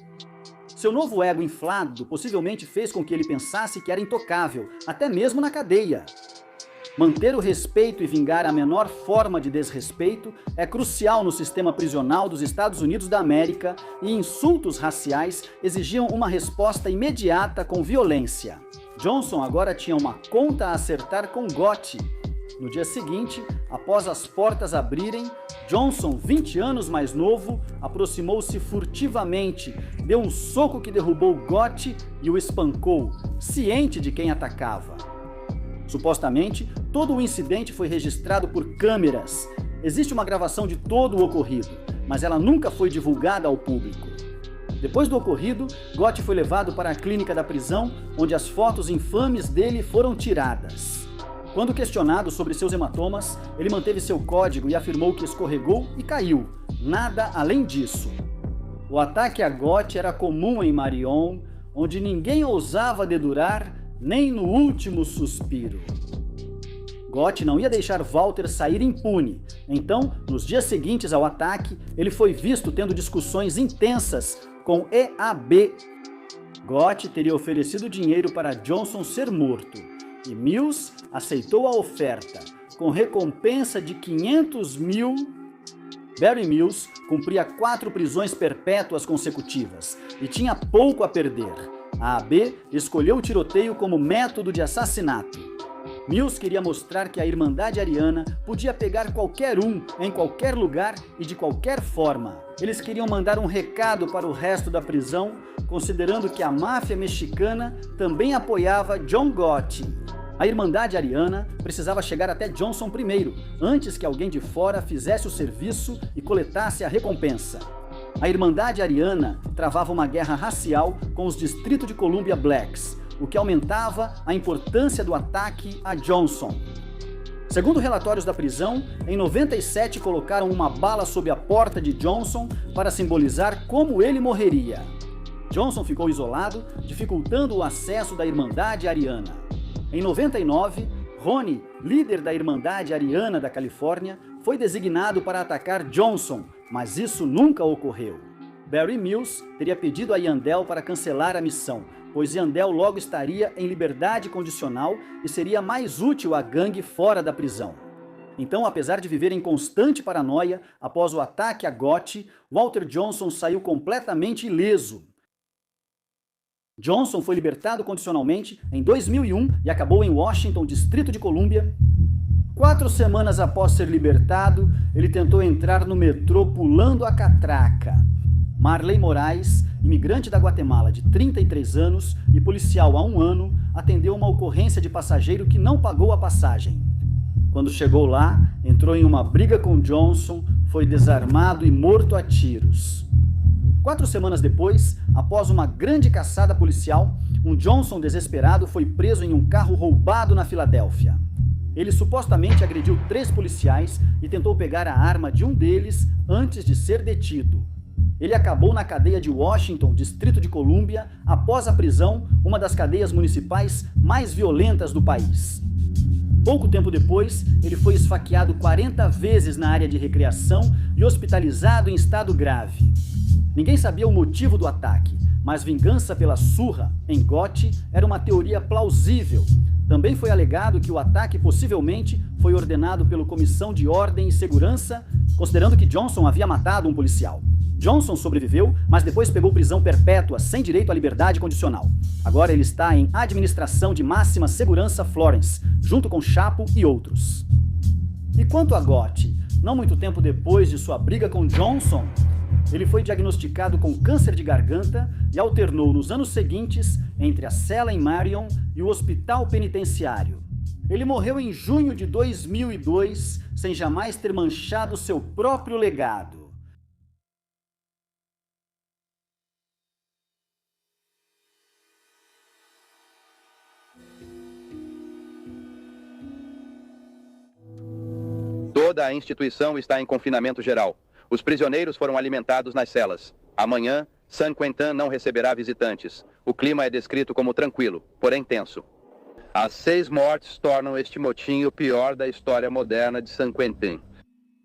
Speaker 2: seu novo ego inflado possivelmente fez com que ele pensasse que era intocável, até mesmo na cadeia. Manter o respeito e vingar a menor forma de desrespeito é crucial no sistema prisional dos Estados Unidos da América e insultos raciais exigiam uma resposta imediata com violência. Johnson agora tinha uma conta a acertar com Gotti. No dia seguinte, após as portas abrirem, Johnson, 20 anos mais novo, aproximou-se furtivamente, deu um soco que derrubou Gotti e o espancou, ciente de quem atacava. Supostamente, todo o incidente foi registrado por câmeras. Existe uma gravação de todo o ocorrido, mas ela nunca foi divulgada ao público. Depois do ocorrido, Gotti foi levado para a clínica da prisão, onde as fotos infames dele foram tiradas. Quando questionado sobre seus hematomas, ele manteve seu código e afirmou que escorregou e caiu. Nada além disso. O ataque a Gotti era comum em Marion, onde ninguém ousava dedurar nem no último suspiro. Gotti não ia deixar Walter sair impune. Então, nos dias seguintes ao ataque, ele foi visto tendo discussões intensas com EAB. Gotti teria oferecido dinheiro para Johnson ser morto, e Mills aceitou a oferta, com recompensa de 500 mil. Barry Mills cumpria 4 prisões perpétuas consecutivas e tinha pouco a perder. A AB escolheu o tiroteio como método de assassinato. Mills queria mostrar que a Irmandade Ariana podia pegar qualquer um, em qualquer lugar e de qualquer forma. Eles queriam mandar um recado para o resto da prisão, considerando que a máfia mexicana também apoiava John Gotti. A Irmandade Ariana precisava chegar até Johnson primeiro, antes que alguém de fora fizesse o serviço e coletasse a recompensa. A Irmandade Ariana travava uma guerra racial com os Distrito de Colômbia Blacks, o que aumentava a importância do ataque a Johnson. Segundo relatórios da prisão, em 97 colocaram uma bala sob a porta de Johnson para simbolizar como ele morreria. Johnson ficou isolado, dificultando o acesso da Irmandade Ariana. Em 99, Ronnie, líder da Irmandade Ariana da Califórnia, foi designado para atacar Johnson, mas isso nunca ocorreu. Barry Mills teria pedido a Yandel para cancelar a missão, pois Yandel logo estaria em liberdade condicional e seria mais útil à gangue fora da prisão. Então, apesar de viver em constante paranoia, após o ataque a Gotti, Walter Johnson saiu completamente ileso. Johnson foi libertado condicionalmente em 2001 e acabou em Washington, Distrito de Colômbia. 4 semanas após ser libertado, ele tentou entrar no metrô pulando a catraca. Marley Moraes, imigrante da Guatemala de 33 anos e policial há 1 ano, atendeu uma ocorrência de passageiro que não pagou a passagem. Quando chegou lá, entrou em uma briga com Johnson, foi desarmado e morto a tiros. 4 semanas depois, após uma grande caçada policial, um Johnson desesperado foi preso em um carro roubado na Filadélfia. Ele supostamente agrediu 3 policiais e tentou pegar a arma de um deles antes de ser detido. Ele acabou na cadeia de Washington, Distrito de Colômbia, após a prisão, uma das cadeias municipais mais violentas do país. Pouco tempo depois, ele foi esfaqueado 40 vezes na área de recreação e hospitalizado em estado grave. Ninguém sabia o motivo do ataque, mas vingança pela surra em Gotti era uma teoria plausível. Também foi alegado que o ataque possivelmente foi ordenado pela Comissão de Ordem e Segurança, considerando que Johnson havia matado um policial. Johnson sobreviveu, mas depois pegou prisão perpétua sem direito à liberdade condicional. Agora ele está em administração de máxima segurança Florence, junto com Chapo e outros. E quanto a Gotti, não muito tempo depois de sua briga com Johnson, ele foi diagnosticado com câncer de garganta e alternou nos anos seguintes entre a cela em Marion e o hospital penitenciário. Ele morreu em junho de 2002, sem jamais ter manchado seu próprio legado.
Speaker 7: Toda a instituição está em confinamento geral. Os prisioneiros foram alimentados nas celas. Amanhã, San Quentin não receberá visitantes. O clima é descrito como tranquilo, porém tenso. As 6 mortes tornam este motim o pior da história moderna de San Quentin.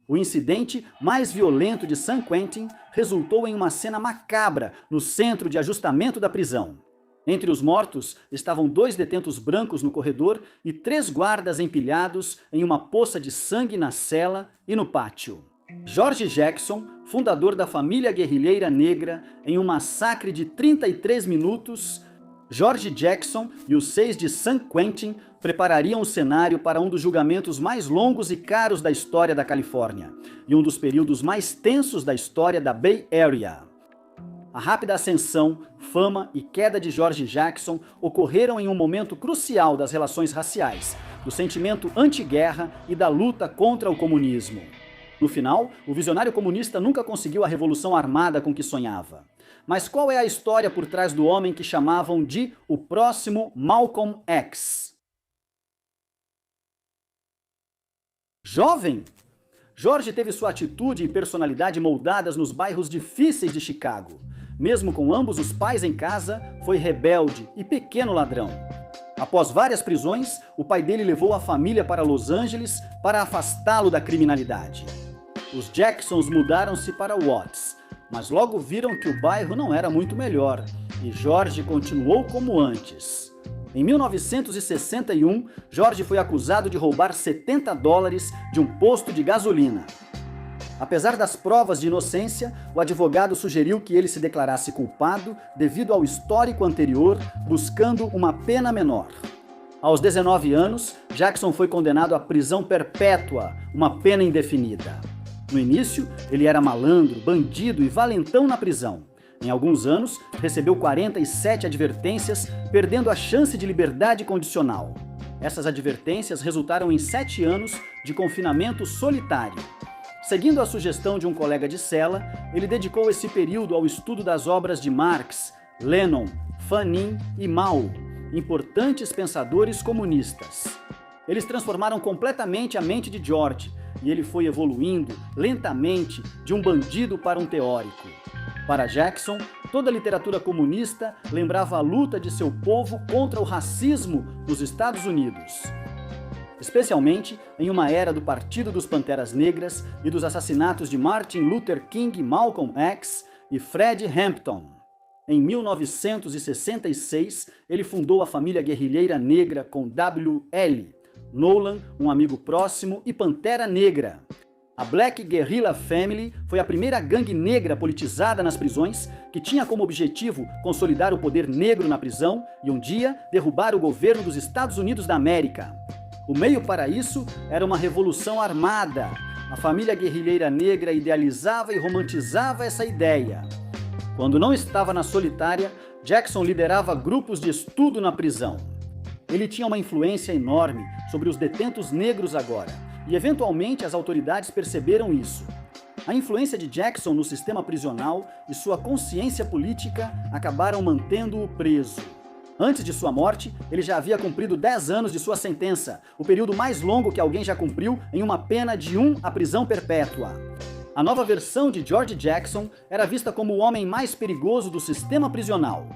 Speaker 2: O incidente mais violento de San Quentin resultou em uma cena macabra no centro de ajustamento da prisão. Entre os mortos estavam 2 detentos brancos no corredor e 3 guardas empilhados em uma poça de sangue na cela e no pátio. George Jackson, fundador da família guerrilheira negra, em um massacre de 33 minutos, George Jackson e os 6 de San Quentin preparariam o cenário para um dos julgamentos mais longos e caros da história da Califórnia e um dos períodos mais tensos da história da Bay Area. A rápida ascensão, fama e queda de George Jackson ocorreram em um momento crucial das relações raciais, do sentimento anti-guerra e da luta contra o comunismo. No final, o visionário comunista nunca conseguiu a revolução armada com que sonhava. Mas qual é a história por trás do homem que chamavam de o próximo Malcolm X? Jovem? George teve sua atitude e personalidade moldadas nos bairros difíceis de Chicago. Mesmo com ambos os pais em casa, foi rebelde e pequeno ladrão. Após várias prisões, o pai dele levou a família para Los Angeles para afastá-lo da criminalidade. Os Jacksons mudaram-se para Watts, mas logo viram que o bairro não era muito melhor, e George continuou como antes. Em 1961, George foi acusado de roubar $70 de um posto de gasolina. Apesar das provas de inocência, o advogado sugeriu que ele se declarasse culpado devido ao histórico anterior, buscando uma pena menor. Aos 19 anos, Jackson foi condenado à prisão perpétua, uma pena indefinida. No início, ele era malandro, bandido e valentão na prisão. Em alguns anos, recebeu 47 advertências, perdendo a chance de liberdade condicional. Essas advertências resultaram em 7 anos de confinamento solitário. Seguindo a sugestão de um colega de cela, ele dedicou esse período ao estudo das obras de Marx, Lenin, Fanin e Mao, importantes pensadores comunistas. Eles transformaram completamente a mente de George, e ele foi evoluindo, lentamente, de um bandido para um teórico. Para Jackson, toda a literatura comunista lembrava a luta de seu povo contra o racismo nos Estados Unidos. Especialmente em uma era do Partido dos Panteras Negras e dos assassinatos de Martin Luther King, Malcolm X e Fred Hampton. Em 1966, ele fundou a família guerrilheira negra com W.L., Nolan, um amigo próximo, e Pantera Negra. A Black Guerrilla Family foi a primeira gangue negra politizada nas prisões, que tinha como objetivo consolidar o poder negro na prisão e um dia derrubar o governo dos Estados Unidos da América. O meio para isso era uma revolução armada. A família guerrilheira negra idealizava e romantizava essa ideia. Quando não estava na solitária, Jackson liderava grupos de estudo na prisão. Ele tinha uma influência enorme sobre os detentos negros agora, e eventualmente as autoridades perceberam isso. A influência de Jackson no sistema prisional e sua consciência política acabaram mantendo-o preso. Antes de sua morte, ele já havia cumprido 10 anos de sua sentença, o período mais longo que alguém já cumpriu em uma pena de 1 à prisão perpétua. A nova versão de George Jackson era vista como o homem mais perigoso do sistema prisional.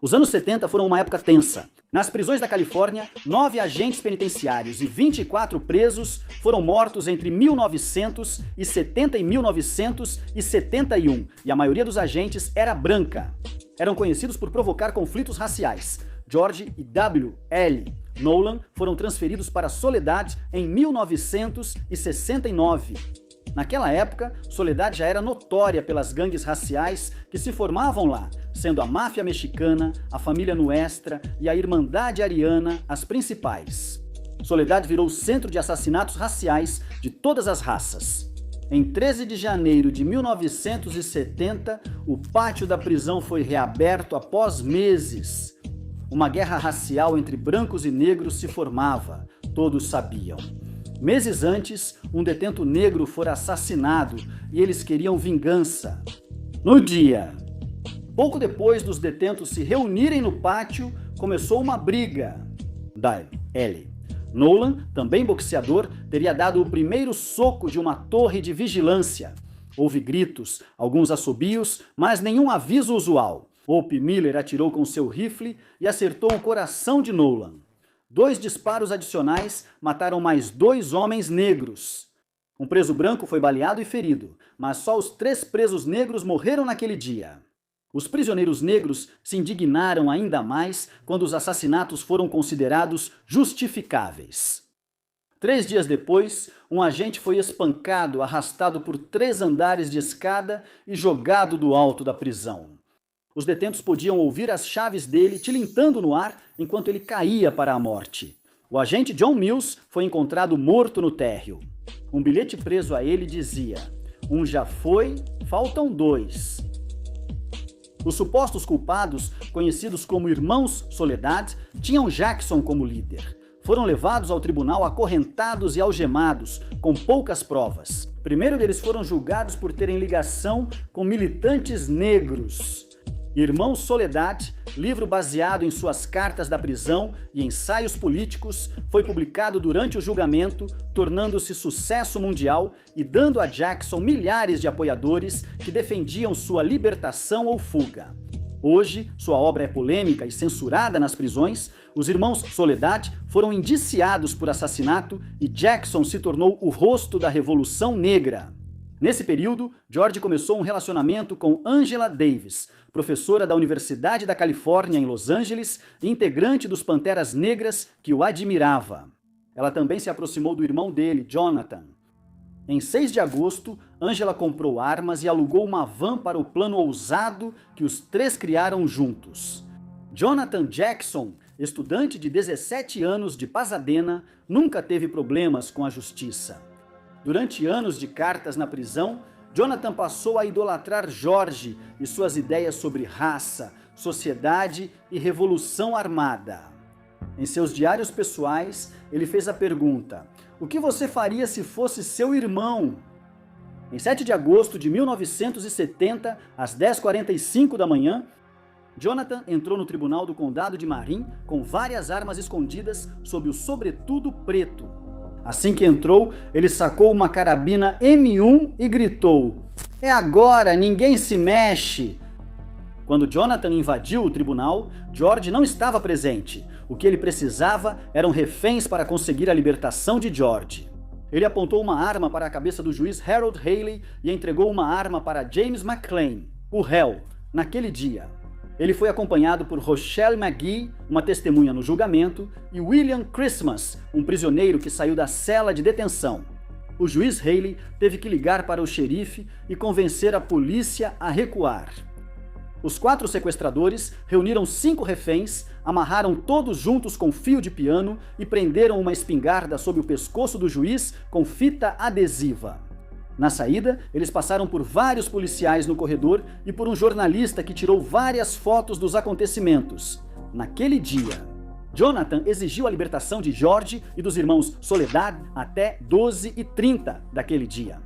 Speaker 2: Os anos 70 foram uma época tensa. Nas prisões da Califórnia, 9 agentes penitenciários e 24 presos foram mortos entre 1970 e 1971, e a maioria dos agentes era branca. Eram conhecidos por provocar conflitos raciais. George e W.L. Nolan foram transferidos para Soledad em 1969. Naquela época, Soledad já era notória pelas gangues raciais que se formavam lá, sendo a máfia mexicana, a família Nuestra e a Irmandade Ariana as principais. Soledad virou centro de assassinatos raciais de todas as raças. Em 13 de janeiro de 1970, o pátio da prisão foi reaberto após meses. Uma guerra racial entre brancos e negros se formava, todos sabiam. Meses antes, um detento negro fora assassinado e eles queriam vingança. No dia, pouco depois dos detentos se reunirem no pátio, começou uma briga. W.L. Nolan, também boxeador, teria dado o primeiro soco de uma torre de vigilância. Houve gritos, alguns assobios, mas nenhum aviso usual. Hope Miller atirou com seu rifle e acertou o coração de Nolan. 2 disparos adicionais mataram mais 2 homens negros. Um preso branco foi baleado e ferido, mas só os 3 presos negros morreram naquele dia. Os prisioneiros negros se indignaram ainda mais quando os assassinatos foram considerados justificáveis. 3 dias depois, um agente foi espancado, arrastado por 3 andares de escada e jogado do alto da prisão. Os detentos podiam ouvir as chaves dele tilintando no ar enquanto ele caía para a morte. O agente John Mills foi encontrado morto no térreo. Um bilhete preso a ele dizia: "Um já foi, faltam 2. Os supostos culpados, conhecidos como Irmãos Soledad, tinham Jackson como líder. Foram levados ao tribunal acorrentados e algemados, com poucas provas. Primeiro deles foram julgados por terem ligação com militantes negros. Irmãos Soledad, livro baseado em suas cartas da prisão e ensaios políticos, foi publicado durante o julgamento, tornando-se sucesso mundial e dando a Jackson milhares de apoiadores que defendiam sua libertação ou fuga. Hoje, sua obra é polêmica e censurada nas prisões. Os irmãos Soledad foram indiciados por assassinato e Jackson se tornou o rosto da Revolução Negra. Nesse período, George começou um relacionamento com Angela Davis, professora da Universidade da Califórnia em Los Angeles e integrante dos Panteras Negras que o admirava. Ela também se aproximou do irmão dele, Jonathan. Em 6 de agosto, Angela comprou armas e alugou uma van para o plano ousado que os 3 criaram juntos. Jonathan Jackson, estudante de 17 anos de Pasadena, nunca teve problemas com a justiça. Durante anos de cartas na prisão, Jonathan passou a idolatrar George e suas ideias sobre raça, sociedade e revolução armada. Em seus diários pessoais, ele fez a pergunta: "O que você faria se fosse seu irmão?" Em 7 de agosto de 1970, às 10h45 da manhã, Jonathan entrou no tribunal do condado de Marin com várias armas escondidas sob o sobretudo preto. Assim que entrou, ele sacou uma carabina M1 e gritou: "É agora, ninguém se mexe!" Quando Jonathan invadiu o tribunal, George não estava presente. O que ele precisava eram reféns para conseguir a libertação de George. Ele apontou uma arma para a cabeça do juiz Harold Haley e entregou uma arma para James McClain, o réu, naquele dia. Ele foi acompanhado por Rochelle McGee, uma testemunha no julgamento, e William Christmas, um prisioneiro que saiu da cela de detenção. O juiz Haley teve que ligar para o xerife e convencer a polícia a recuar. Os 4 sequestradores reuniram 5 reféns, amarraram todos juntos com fio de piano e prenderam uma espingarda sob o pescoço do juiz com fita adesiva. Na saída, eles passaram por vários policiais no corredor e por um jornalista que tirou várias fotos dos acontecimentos. Naquele dia, Jonathan exigiu a libertação de George e dos irmãos Soledad até 12h30 daquele dia.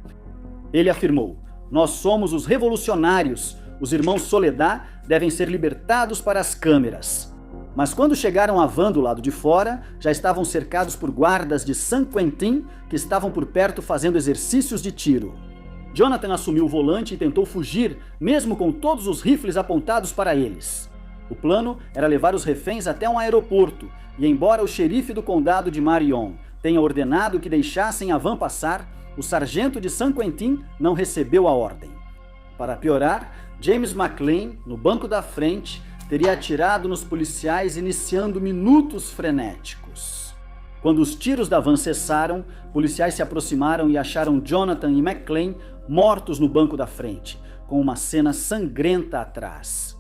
Speaker 2: Ele afirmou: "Nós somos os revolucionários. Os irmãos Soledad devem ser libertados para as câmeras." Mas quando chegaram à van do lado de fora, já estavam cercados por guardas de San Quentin que estavam por perto fazendo exercícios de tiro. Jonathan assumiu o volante e tentou fugir, mesmo com todos os rifles apontados para eles. O plano era levar os reféns até um aeroporto, e embora o xerife do condado de Marion tenha ordenado que deixassem a van passar, o sargento de San Quentin não recebeu a ordem. Para piorar, James McClain, no banco da frente, teria atirado nos policiais, iniciando minutos frenéticos. Quando os tiros da van cessaram, policiais se aproximaram e acharam Jonathan e McClain mortos no banco da frente, com uma cena sangrenta atrás.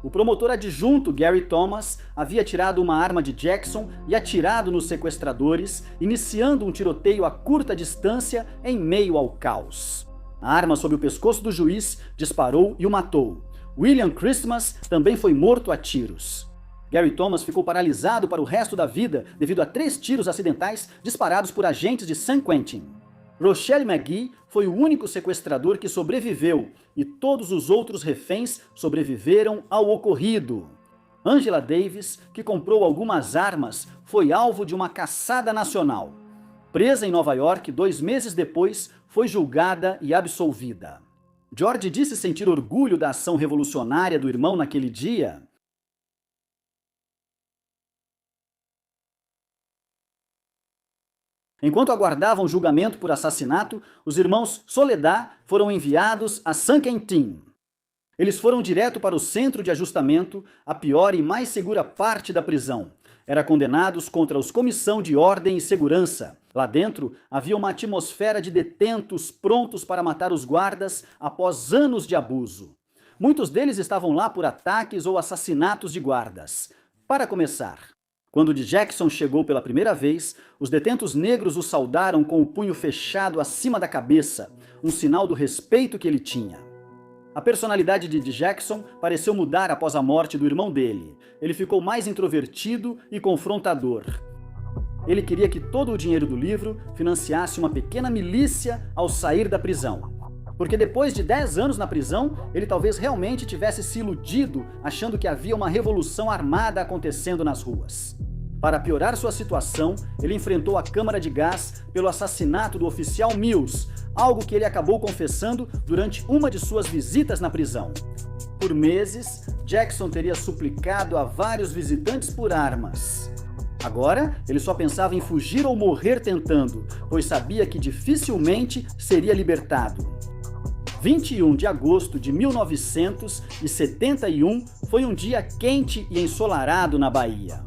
Speaker 2: O promotor adjunto Gary Thomas havia tirado uma arma de Jackson e atirado nos sequestradores, iniciando um tiroteio a curta distância em meio ao caos. A arma sob o pescoço do juiz disparou e o matou. William Christmas também foi morto a tiros. Gary Thomas ficou paralisado para o resto da vida devido a 3 tiros acidentais disparados por agentes de San Quentin. Rochelle McGee foi o único sequestrador que sobreviveu e todos os outros reféns sobreviveram ao ocorrido. Angela Davis, que comprou algumas armas, foi alvo de uma caçada nacional. Presa em Nova York 2 meses depois, foi julgada e absolvida. George disse sentir orgulho da ação revolucionária do irmão naquele dia. Enquanto aguardavam julgamento por assassinato, os irmãos Soledad foram enviados a San Quentin. Eles foram direto para o centro de ajustamento, a pior e mais segura parte da prisão. Eram condenados contra os Comissão de Ordem e Segurança. Lá dentro, havia uma atmosfera de detentos prontos para matar os guardas após anos de abuso. Muitos deles estavam lá por ataques ou assassinatos de guardas. Para começar, quando Jackson chegou pela primeira vez, os detentos negros o saudaram com o punho fechado acima da cabeça, um sinal do respeito que ele tinha. A personalidade de Jackson pareceu mudar após a morte do irmão dele. Ele ficou mais introvertido e confrontador. Ele queria que todo o dinheiro do livro financiasse uma pequena milícia ao sair da prisão. Porque depois de 10 anos na prisão, ele talvez realmente tivesse se iludido achando que havia uma revolução armada acontecendo nas ruas. Para piorar sua situação, ele enfrentou a câmara de gás pelo assassinato do oficial Mills, algo que ele acabou confessando durante uma de suas visitas na prisão. Por meses, Jackson teria suplicado a vários visitantes por armas. Agora, ele só pensava em fugir ou morrer tentando, pois sabia que dificilmente seria libertado. 21 de agosto de 1971 foi um dia quente e ensolarado na Bahia.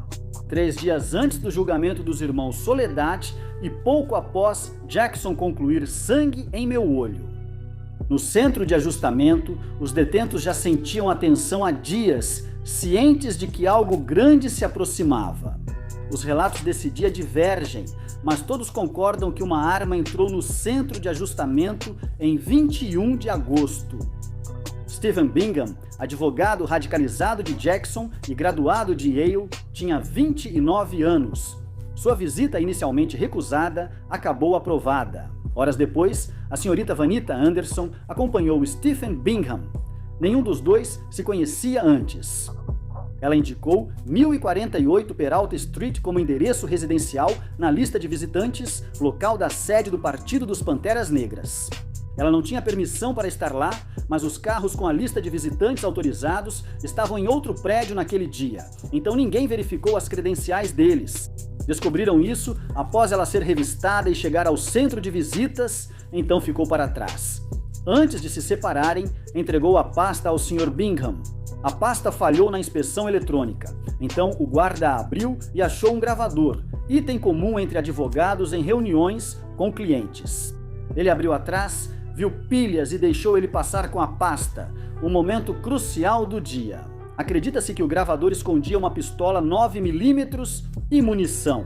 Speaker 2: 3 dias antes do julgamento dos irmãos Soledad e pouco após Jackson concluir Sangue em Meu Olho. No centro de ajustamento, os detentos já sentiam a tensão há dias, cientes de que algo grande se aproximava. Os relatos desse dia divergem, mas todos concordam que uma arma entrou no centro de ajustamento em 21 de agosto. Stephen Bingham, advogado radicalizado de Jackson e graduado de Yale, tinha 29 anos. Sua visita, inicialmente recusada, acabou aprovada. Horas depois, a senhorita Vanita Anderson acompanhou Stephen Bingham. Nenhum dos dois se conhecia antes. Ela indicou 1048 Peralta Street como endereço residencial na lista de visitantes, local da sede do Partido dos Panteras Negras. Ela não tinha permissão para estar lá, mas os carros com a lista de visitantes autorizados estavam em outro prédio naquele dia, então ninguém verificou as credenciais deles. Descobriram isso após ela ser revistada e chegar ao centro de visitas, então ficou para trás. Antes de se separarem, entregou a pasta ao Sr. Bingham. A pasta falhou na inspeção eletrônica, então o guarda a abriu e achou um gravador, item comum entre advogados em reuniões com clientes. Ele abriu atrás, viu pilhas e deixou ele passar com a pasta, um momento crucial do dia. Acredita-se que o gravador escondia uma pistola 9mm e munição.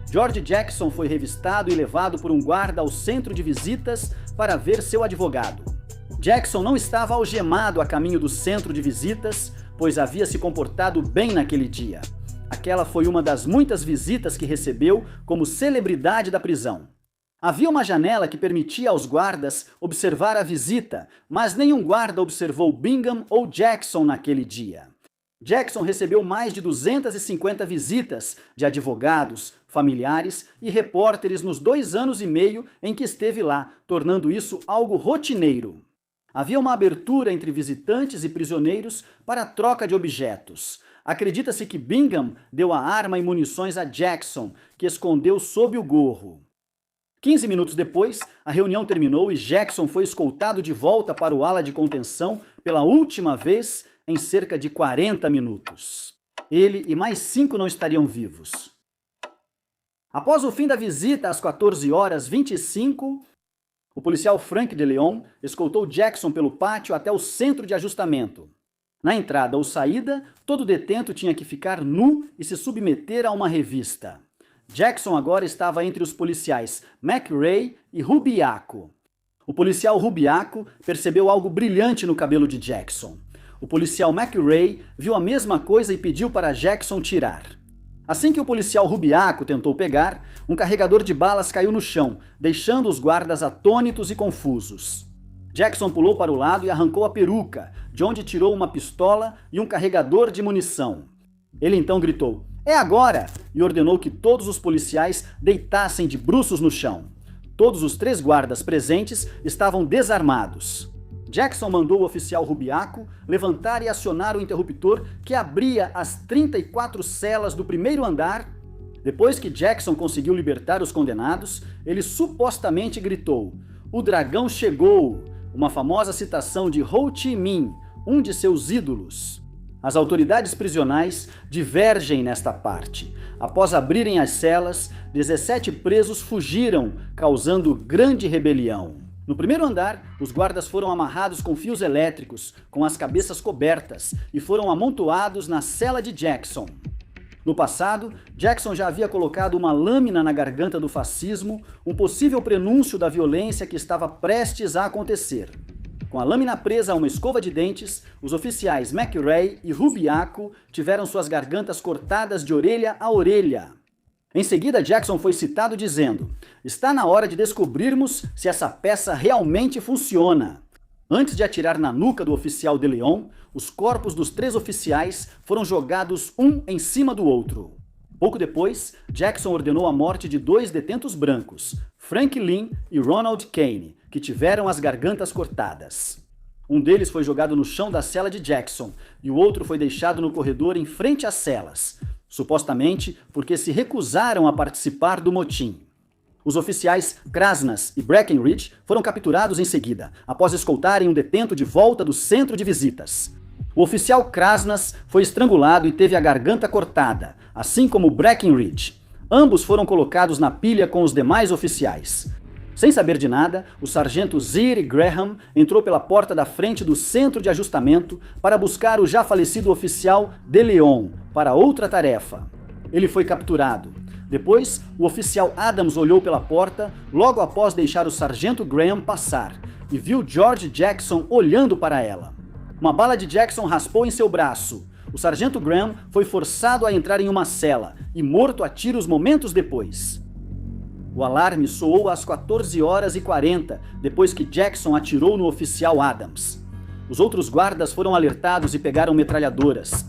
Speaker 2: George Jackson foi revistado e levado por um guarda ao centro de visitas para ver seu advogado. Jackson não estava algemado a caminho do centro de visitas, pois havia se comportado bem naquele dia. Aquela foi uma das muitas visitas que recebeu como celebridade da prisão. Havia uma janela que permitia aos guardas observar a visita, mas nenhum guarda observou Bingham ou Jackson naquele dia. Jackson recebeu mais de 250 visitas de advogados, familiares e repórteres nos 2 anos e meio em que esteve lá, tornando isso algo rotineiro. Havia uma abertura entre visitantes e prisioneiros para a troca de objetos. Acredita-se que Bingham deu a arma e munições a Jackson, que escondeu sob o gorro. 15 minutos depois, a reunião terminou e Jackson foi escoltado de volta para o ala de contenção pela última vez em cerca de 40 minutos. Ele e mais 5 não estariam vivos. Após o fim da visita às 14h25, o policial Frank de Leon escoltou Jackson pelo pátio até o centro de ajustamento. Na entrada ou saída, todo detento tinha que ficar nu e se submeter a uma revista. Jackson agora estava entre os policiais McRae e Rubiaco. O policial Rubiaco percebeu algo brilhante no cabelo de Jackson. O policial McRae viu a mesma coisa e pediu para Jackson tirar. Assim que o policial Rubiaco tentou pegar, um carregador de balas caiu no chão, deixando os guardas atônitos e confusos. Jackson pulou para o lado e arrancou a peruca, de onde tirou uma pistola e um carregador de munição. Ele então gritou, "É agora!" e ordenou que todos os policiais deitassem de bruços no chão. Todos os 3 guardas presentes estavam desarmados. Jackson mandou o oficial Rubiaco levantar e acionar o interruptor que abria as 34 celas do primeiro andar. Depois que Jackson conseguiu libertar os condenados, ele supostamente gritou, "O dragão chegou!", uma famosa citação de Ho Chi Minh, um de seus ídolos. As autoridades prisionais divergem nesta parte. Após abrirem as celas, 17 presos fugiram, causando grande rebelião. No primeiro andar, os guardas foram amarrados com fios elétricos, com as cabeças cobertas, e foram amontoados na cela de Jackson. No passado, Jackson já havia colocado uma lâmina na garganta do fascismo, um possível prenúncio da violência que estava prestes a acontecer. Com a lâmina presa a uma escova de dentes, os oficiais McRae e Rubiaco tiveram suas gargantas cortadas de orelha a orelha. Em seguida, Jackson foi citado dizendo: "Está na hora de descobrirmos se essa peça realmente funciona." Antes de atirar na nuca do oficial de Leon, os corpos dos 3 oficiais foram jogados um em cima do outro. Pouco depois, Jackson ordenou a morte de 2 detentos brancos, Frank Lynn e Ronald Kane, que tiveram as gargantas cortadas. Um deles foi jogado no chão da cela de Jackson e o outro foi deixado no corredor em frente às celas, supostamente porque se recusaram a participar do motim. Os oficiais Krasnas e Breckenridge foram capturados em seguida, após escoltarem um detento de volta do centro de visitas. O oficial Krasnas foi estrangulado e teve a garganta cortada, assim como Breckenridge. Ambos foram colocados na pilha com os demais oficiais. Sem saber de nada, o sargento Ziri Graham entrou pela porta da frente do centro de ajustamento para buscar o já falecido oficial De Leon para outra tarefa. Ele foi capturado. Depois, o oficial Adams olhou pela porta logo após deixar o sargento Graham passar e viu George Jackson olhando para ela. Uma bala de Jackson raspou em seu braço. O sargento Graham foi forçado a entrar em uma cela e morto a tiros momentos depois. O alarme soou às 14h40, depois que Jackson atirou no oficial Adams. Os outros guardas foram alertados e pegaram metralhadoras.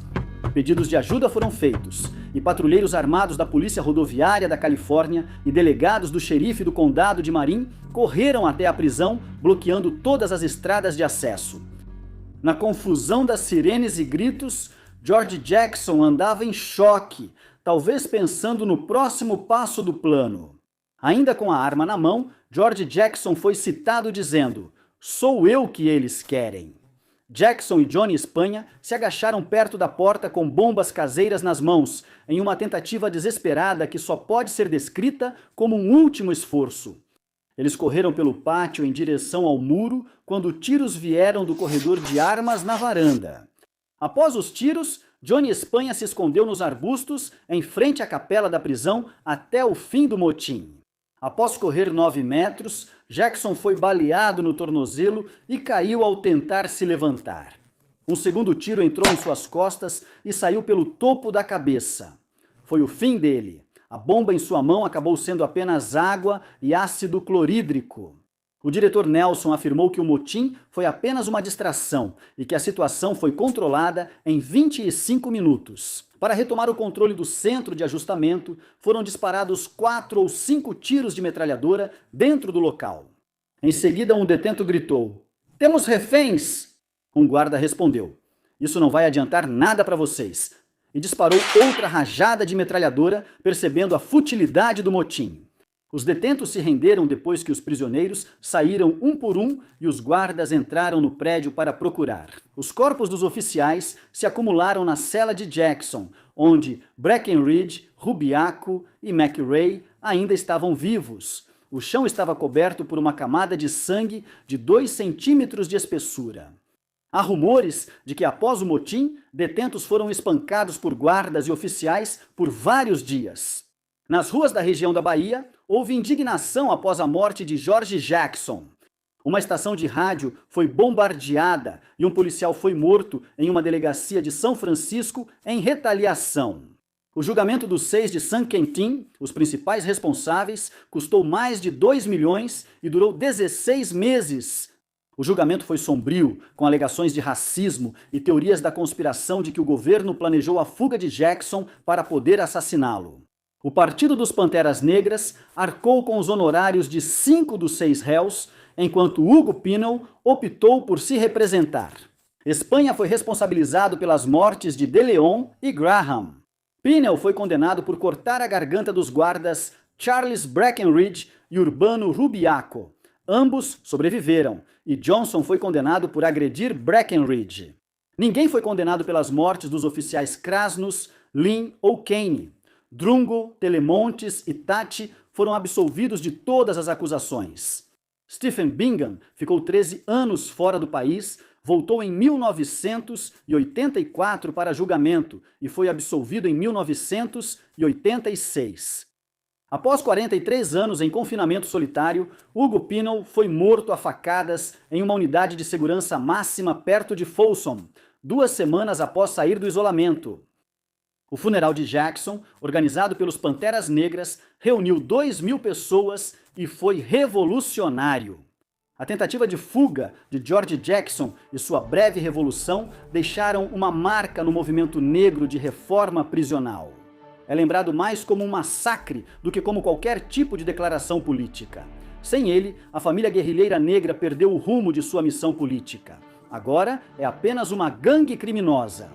Speaker 2: Pedidos de ajuda foram feitos, e patrulheiros armados da Polícia Rodoviária da Califórnia e delegados do xerife do condado de Marin correram até a prisão, bloqueando todas as estradas de acesso. Na confusão das sirenes e gritos, George Jackson andava em choque, talvez pensando no próximo passo do plano. Ainda com a arma na mão, George Jackson foi citado dizendo: "Sou eu que eles querem." Jackson e Johnny Espanha se agacharam perto da porta com bombas caseiras nas mãos, em uma tentativa desesperada que só pode ser descrita como um último esforço. Eles correram pelo pátio em direção ao muro quando tiros vieram do corredor de armas na varanda. Após os tiros, Johnny Espanha se escondeu nos arbustos em frente à capela da prisão até o fim do motim. Após correr 9 metros, Jackson foi baleado no tornozelo e caiu ao tentar se levantar. Um segundo tiro entrou em suas costas e saiu pelo topo da cabeça. Foi o fim dele. A bomba em sua mão acabou sendo apenas água e ácido clorídrico. O diretor Nelson afirmou que o motim foi apenas uma distração e que a situação foi controlada em 25 minutos. Para retomar o controle do centro de ajustamento, foram disparados 4 ou 5 tiros de metralhadora dentro do local. Em seguida, um detento gritou: "Temos reféns!" Um guarda respondeu: "Isso não vai adiantar nada para vocês." E disparou outra rajada de metralhadora, percebendo a futilidade do motim. Os detentos se renderam depois que os prisioneiros saíram um por um e os guardas entraram no prédio para procurar. Os corpos dos oficiais se acumularam na cela de Jackson, onde Breckenridge, Rubiaco e McRae ainda estavam vivos. O chão estava coberto por uma camada de sangue de 2 centímetros de espessura. Há rumores de que após o motim, detentos foram espancados por guardas e oficiais por vários dias. Nas ruas da região da Bahia, houve indignação após a morte de George Jackson. Uma estação de rádio foi bombardeada e um policial foi morto em uma delegacia de São Francisco em retaliação. O julgamento dos 6 de San Quentin, os principais responsáveis, custou mais de 2 milhões e durou 16 meses. O julgamento foi sombrio, com alegações de racismo e teorias da conspiração de que o governo planejou a fuga de Jackson para poder assassiná-lo. O Partido dos Panteras Negras arcou com os honorários de 5 dos 6 réus, enquanto Hugo Pinell optou por se representar. Espanha foi responsabilizado pelas mortes de De Leon e Graham. Pinell foi condenado por cortar a garganta dos guardas Charles Breckenridge e Urbano Rubiaco. Ambos sobreviveram, e Johnson foi condenado por agredir Breckenridge. Ninguém foi condenado pelas mortes dos oficiais Krasnos, Lynn ou Kane. Drungo, Telemontes e Tati foram absolvidos de todas as acusações. Stephen Bingham ficou 13 anos fora do país, voltou em 1984 para julgamento e foi absolvido em 1986. Após 43 anos em confinamento solitário, Hugo Pinel foi morto a facadas em uma unidade de segurança máxima perto de Folsom, 2 semanas após sair do isolamento. O funeral de Jackson, organizado pelos Panteras Negras, reuniu 2.000 pessoas e foi revolucionário. A tentativa de fuga de George Jackson e sua breve revolução deixaram uma marca no movimento negro de reforma prisional. É lembrado mais como um massacre do que como qualquer tipo de declaração política. Sem ele, a família guerrilheira negra perdeu o rumo de sua missão política. Agora é apenas uma gangue criminosa.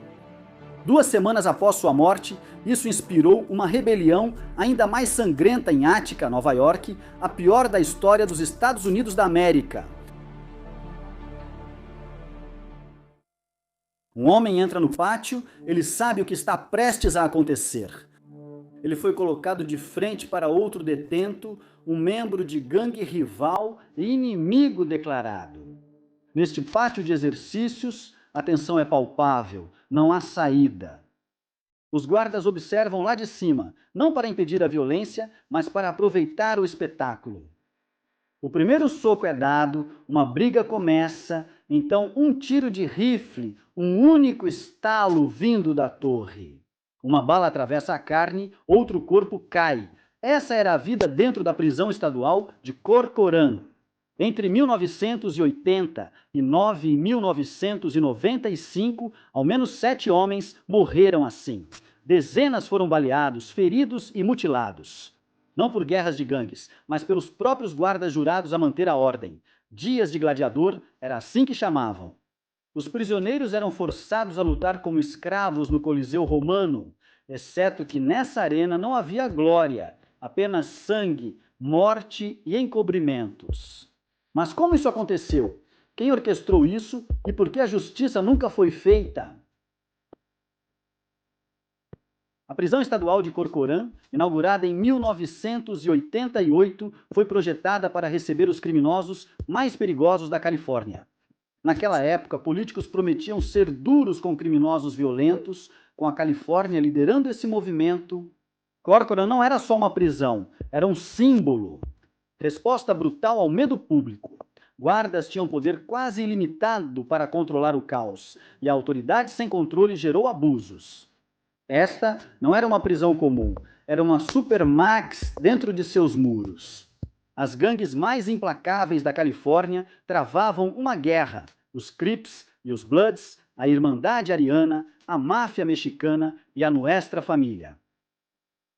Speaker 2: 2 semanas após sua morte, isso inspirou uma rebelião ainda mais sangrenta em Ática, Nova York, a pior da história dos Estados Unidos da América. Um homem entra no pátio, ele sabe o que está prestes a acontecer. Ele foi colocado de frente para outro detento, um membro de gangue rival e inimigo declarado. Neste pátio de exercícios, a tensão é palpável, não há saída. Os guardas observam lá de cima, não para impedir a violência, mas para aproveitar o espetáculo. O primeiro soco é dado, uma briga começa, então um tiro de rifle, um único estalo vindo da torre. Uma bala atravessa a carne, outro corpo cai. Essa era a vida dentro da prisão estadual de Corcoran. Entre 1980 e 1995, ao menos 7 homens morreram assim. Dezenas foram baleados, feridos e mutilados. Não por guerras de gangues, mas pelos próprios guardas jurados a manter a ordem. Dias de gladiador era assim que chamavam. Os prisioneiros eram forçados a lutar como escravos no Coliseu Romano, exceto que nessa arena não havia glória, apenas sangue, morte e encobrimentos. Mas como isso aconteceu? Quem orquestrou isso e por que a justiça nunca foi feita? A prisão estadual de Corcoran, inaugurada em 1988, foi projetada para receber os criminosos mais perigosos da Califórnia. Naquela época, políticos prometiam ser duros com criminosos violentos, com a Califórnia liderando esse movimento. Corcoran não era só uma prisão, era um símbolo. Resposta brutal ao medo público. Guardas tinham poder quase ilimitado para controlar o caos, e a autoridade sem controle gerou abusos. Esta não era uma prisão comum, era uma supermax dentro de seus muros. As gangues mais implacáveis da Califórnia travavam uma guerra. Os Crips e os Bloods, a Irmandade Ariana, a máfia mexicana e a Nuestra Família.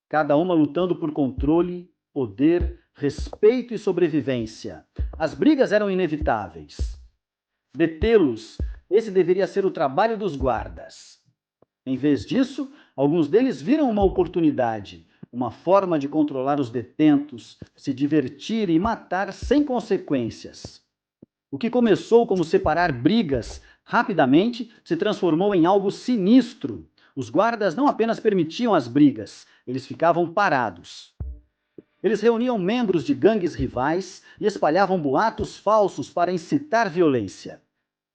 Speaker 2: Cada uma lutando por controle, poder, respeito e sobrevivência. As brigas eram inevitáveis. Detê-los, esse deveria ser o trabalho dos guardas. Em vez disso, alguns deles viram uma oportunidade, uma forma de controlar os detentos, se divertir e matar sem consequências. O que começou como separar brigas, rapidamente se transformou em algo sinistro. Os guardas não apenas permitiam as brigas, eles ficavam parados. Eles reuniam membros de gangues rivais e espalhavam boatos falsos para incitar violência.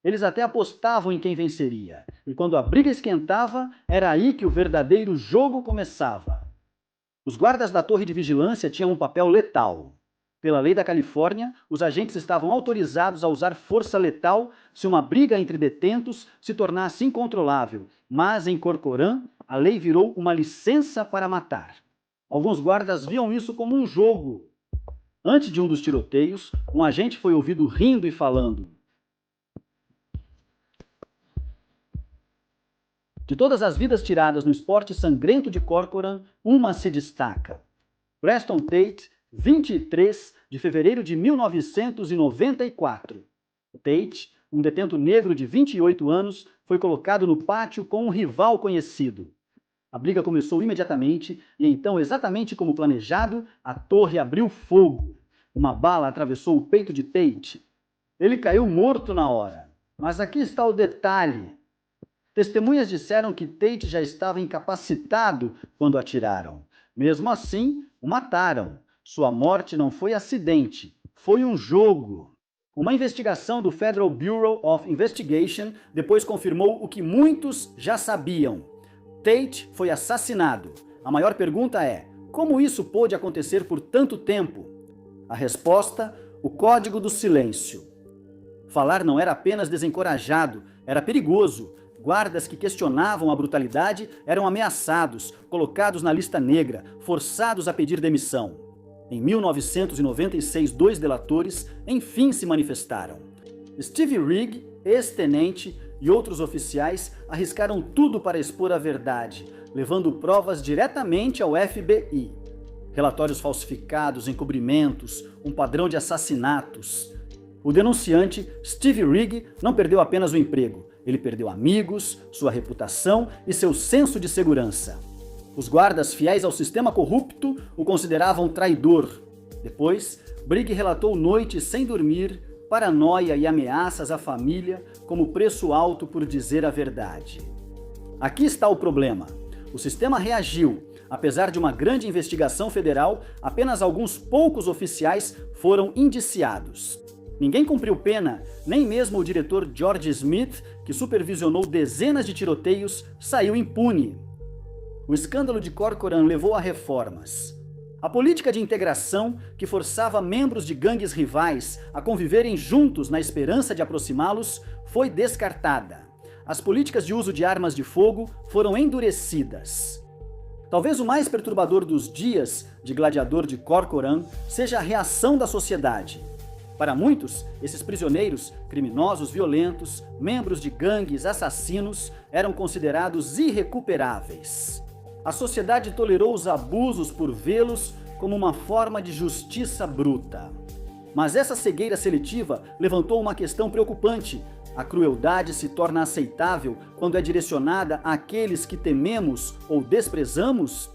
Speaker 2: Eles até apostavam em quem venceria, e quando a briga esquentava, era aí que o verdadeiro jogo começava. Os guardas da torre de vigilância tinham um papel letal. Pela lei da Califórnia, os agentes estavam autorizados a usar força letal se uma briga entre detentos se tornasse incontrolável, mas em Corcoran, a lei virou uma licença para matar. Alguns guardas viam isso como um jogo. Antes de um dos tiroteios, um agente foi ouvido rindo e falando. De todas as vidas tiradas no esporte sangrento de Corcoran, uma se destaca. Preston Tate, 23 de fevereiro de 1994. Tate, um detento negro de 28 anos, foi colocado no pátio com um rival conhecido. A briga começou imediatamente e então, exatamente como planejado, a torre abriu fogo. Uma bala atravessou o peito de Tate. Ele caiu morto na hora. Mas aqui está o detalhe. Testemunhas disseram que Tate já estava incapacitado quando atiraram. Mesmo assim, o mataram. Sua morte não foi acidente. foi um jogo. Uma investigação do Federal Bureau of Investigation depois confirmou o que muitos já sabiam. Tate foi assassinado. A maior pergunta é: como isso pôde acontecer por tanto tempo? A resposta: o código do silêncio. Falar não era apenas desencorajado, era perigoso. Guardas que questionavam a brutalidade eram ameaçados, colocados na lista negra, forçados a pedir demissão. Em 1996, 2 delatores enfim se manifestaram. Steve Rigg, ex-tenente, e outros oficiais arriscaram tudo para expor a verdade, levando provas diretamente ao FBI. Relatórios falsificados, encobrimentos, um padrão de assassinatos. O denunciante, Steve Rigg, não perdeu apenas o emprego. Ele perdeu amigos, sua reputação e seu senso de segurança. Os guardas fiéis ao sistema corrupto o consideravam traidor. Depois, Brigg relatou noites sem dormir, paranoia e ameaças à família como preço alto por dizer a verdade. Aqui está o problema. O sistema reagiu. Apesar de uma grande investigação federal, apenas alguns poucos oficiais foram indiciados. Ninguém cumpriu pena, nem mesmo o diretor George Smith, que supervisionou dezenas de tiroteios, saiu impune. O escândalo de Corcoran levou a reformas. A política de integração, que forçava membros de gangues rivais a conviverem juntos na esperança de aproximá-los, foi descartada. As políticas de uso de armas de fogo foram endurecidas. Talvez o mais perturbador dos dias de Gladiador de Corcoran seja a reação da sociedade. Para muitos, esses prisioneiros, criminosos violentos, membros de gangues, assassinos, eram considerados irrecuperáveis. A sociedade tolerou os abusos por vê-los como uma forma de justiça bruta. Mas essa cegueira seletiva levantou uma questão preocupante. A crueldade se torna aceitável quando é direcionada àqueles que tememos ou desprezamos?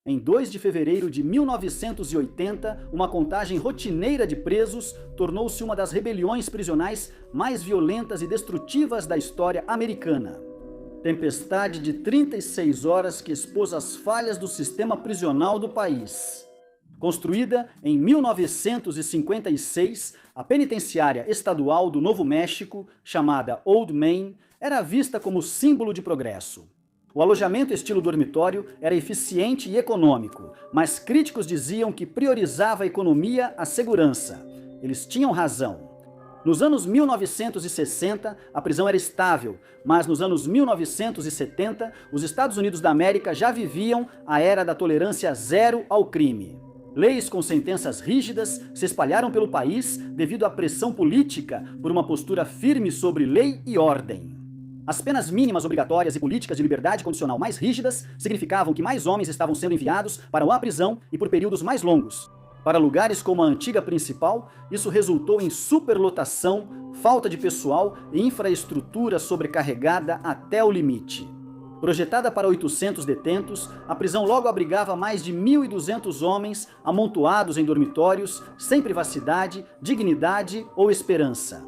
Speaker 2: Em 2 de fevereiro de 1980, uma contagem rotineira de presos tornou-se uma das rebeliões prisionais mais violentas e destrutivas da história americana. Tempestade de 36 horas que expôs as falhas do sistema prisional do país. Construída em 1956, a penitenciária estadual do Novo México, chamada Old Main, era vista como símbolo de progresso. O alojamento estilo dormitório era eficiente e econômico, mas críticos diziam que priorizava a economia à segurança. Eles tinham razão. Nos anos 1960, a prisão era estável, mas nos anos 1970, os Estados Unidos da América já viviam a era da tolerância zero ao crime. Leis com sentenças rígidas se espalharam pelo país devido à pressão política por uma postura firme sobre lei e ordem. As penas mínimas obrigatórias e políticas de liberdade condicional mais rígidas significavam que mais homens estavam sendo enviados para a prisão e por períodos mais longos. Para lugares como a antiga principal, isso resultou em superlotação, falta de pessoal e infraestrutura sobrecarregada até o limite. Projetada para 800 detentos, a prisão logo abrigava mais de 1.200 homens amontoados em dormitórios, sem privacidade, dignidade ou esperança.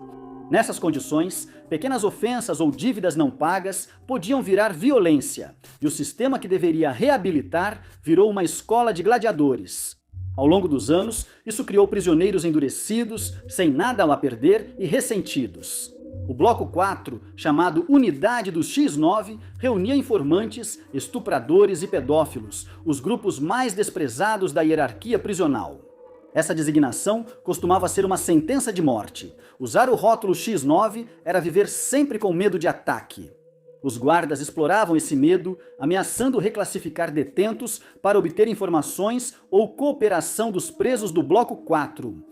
Speaker 2: Nessas condições, pequenas ofensas ou dívidas não pagas podiam virar violência, e o sistema que deveria reabilitar virou uma escola de gladiadores. Ao longo dos anos, isso criou prisioneiros endurecidos, sem nada a perder e ressentidos. O Bloco 4, chamado Unidade do X9, reunia informantes, estupradores e pedófilos, os grupos mais desprezados da hierarquia prisional. Essa designação costumava ser uma sentença de morte. Usar o rótulo X9 era viver sempre com medo de ataque. Os guardas exploravam esse medo, ameaçando reclassificar detentos para obter informações ou cooperação dos presos do Bloco 4.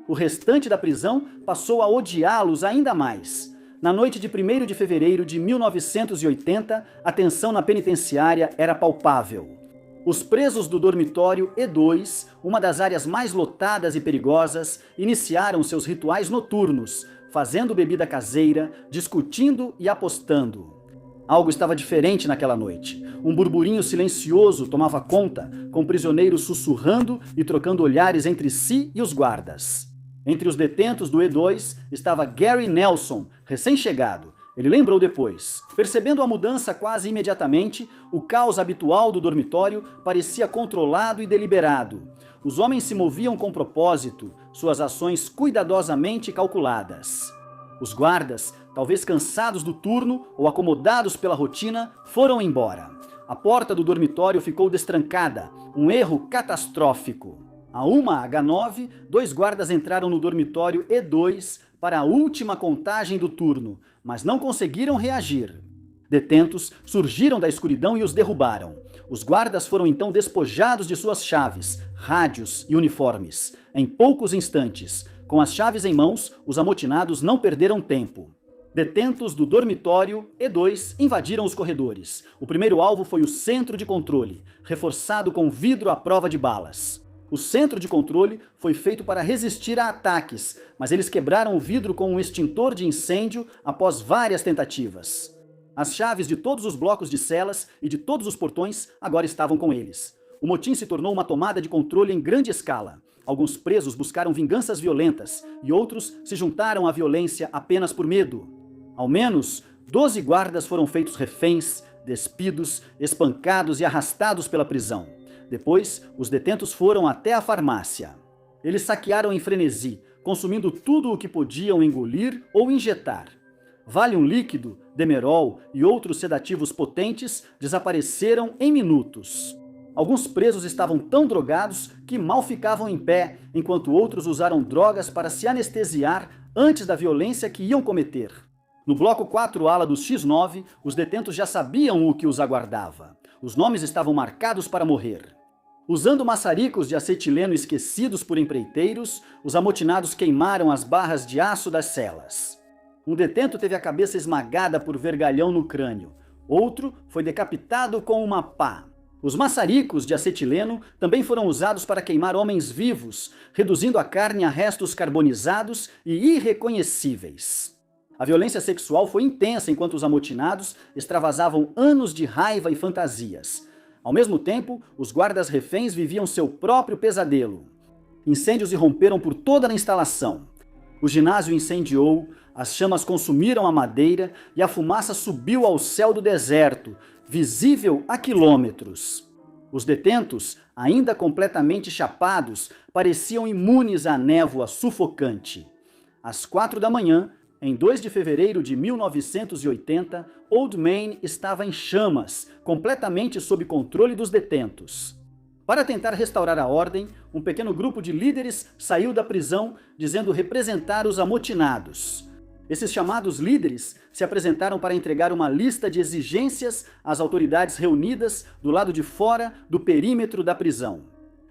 Speaker 2: O restante da prisão passou a odiá-los ainda mais. Na noite de 1º de fevereiro de 1980, a tensão na penitenciária era palpável. Os presos do dormitório E2, uma das áreas mais lotadas e perigosas, iniciaram seus rituais noturnos, fazendo bebida caseira, discutindo e apostando. Algo estava diferente naquela noite. Um burburinho silencioso tomava conta, com prisioneiros sussurrando e trocando olhares entre si e os guardas. Entre os detentos do E2 estava Gary Nelson, recém-chegado. Ele lembrou depois. Percebendo a mudança quase imediatamente, o caos habitual do dormitório parecia controlado e deliberado. os homens se moviam com propósito, suas ações cuidadosamente calculadas. Os guardas, talvez cansados do turno ou acomodados pela rotina, foram embora. A porta do dormitório ficou destrancada, um erro catastrófico. A 1h09, 2 guardas entraram no dormitório E2 para a última contagem do turno, mas não conseguiram reagir. Detentos surgiram da escuridão e os derrubaram. Os guardas foram então despojados de suas chaves, rádios e uniformes. Em poucos instantes, com as chaves em mãos, os amotinados não perderam tempo. Detentos do dormitório E2 invadiram os corredores. O primeiro alvo foi o centro de controle, reforçado com vidro à prova de balas. O centro de controle foi feito para resistir a ataques, mas eles quebraram o vidro com um extintor de incêndio após várias tentativas. As chaves de todos os blocos de celas e de todos os portões agora estavam com eles. O motim se tornou uma tomada de controle em grande escala. Alguns presos buscaram vinganças violentas e outros se juntaram à violência apenas por medo. Ao menos 12 guardas foram feitos reféns, despidos, espancados e arrastados pela prisão. Depois, os detentos foram até a farmácia. Eles saquearam em frenesi, consumindo tudo o que podiam engolir ou injetar. Valium líquido, Demerol e outros sedativos potentes desapareceram em minutos. Alguns presos estavam tão drogados que mal ficavam em pé, enquanto outros usaram drogas para se anestesiar antes da violência que iam cometer. No bloco 4 ala dos X9, os detentos já sabiam o que os aguardava. Os nomes estavam marcados para morrer. Usando maçaricos de acetileno esquecidos por empreiteiros, os amotinados queimaram as barras de aço das celas. Um detento teve a cabeça esmagada por vergalhão no crânio. Outro foi decapitado com uma pá. Os maçaricos de acetileno também foram usados para queimar homens vivos, reduzindo a carne a restos carbonizados e irreconhecíveis. A violência sexual foi intensa enquanto os amotinados extravasavam anos de raiva e fantasias. Ao mesmo tempo, os guardas reféns viviam seu próprio pesadelo. Incêndios irromperam por toda a instalação. O ginásio incendiou, as chamas consumiram a madeira e a fumaça subiu ao céu do deserto, visível a quilômetros. Os detentos, ainda completamente chapados, pareciam imunes à névoa sufocante. Às 4 da manhã, em 2 de fevereiro de 1980, Old Main estava em chamas, completamente sob controle dos detentos. Para tentar restaurar a ordem, um pequeno grupo de líderes saiu da prisão dizendo representar os amotinados. Esses chamados líderes se apresentaram para entregar uma lista de exigências às autoridades reunidas do lado de fora do perímetro da prisão.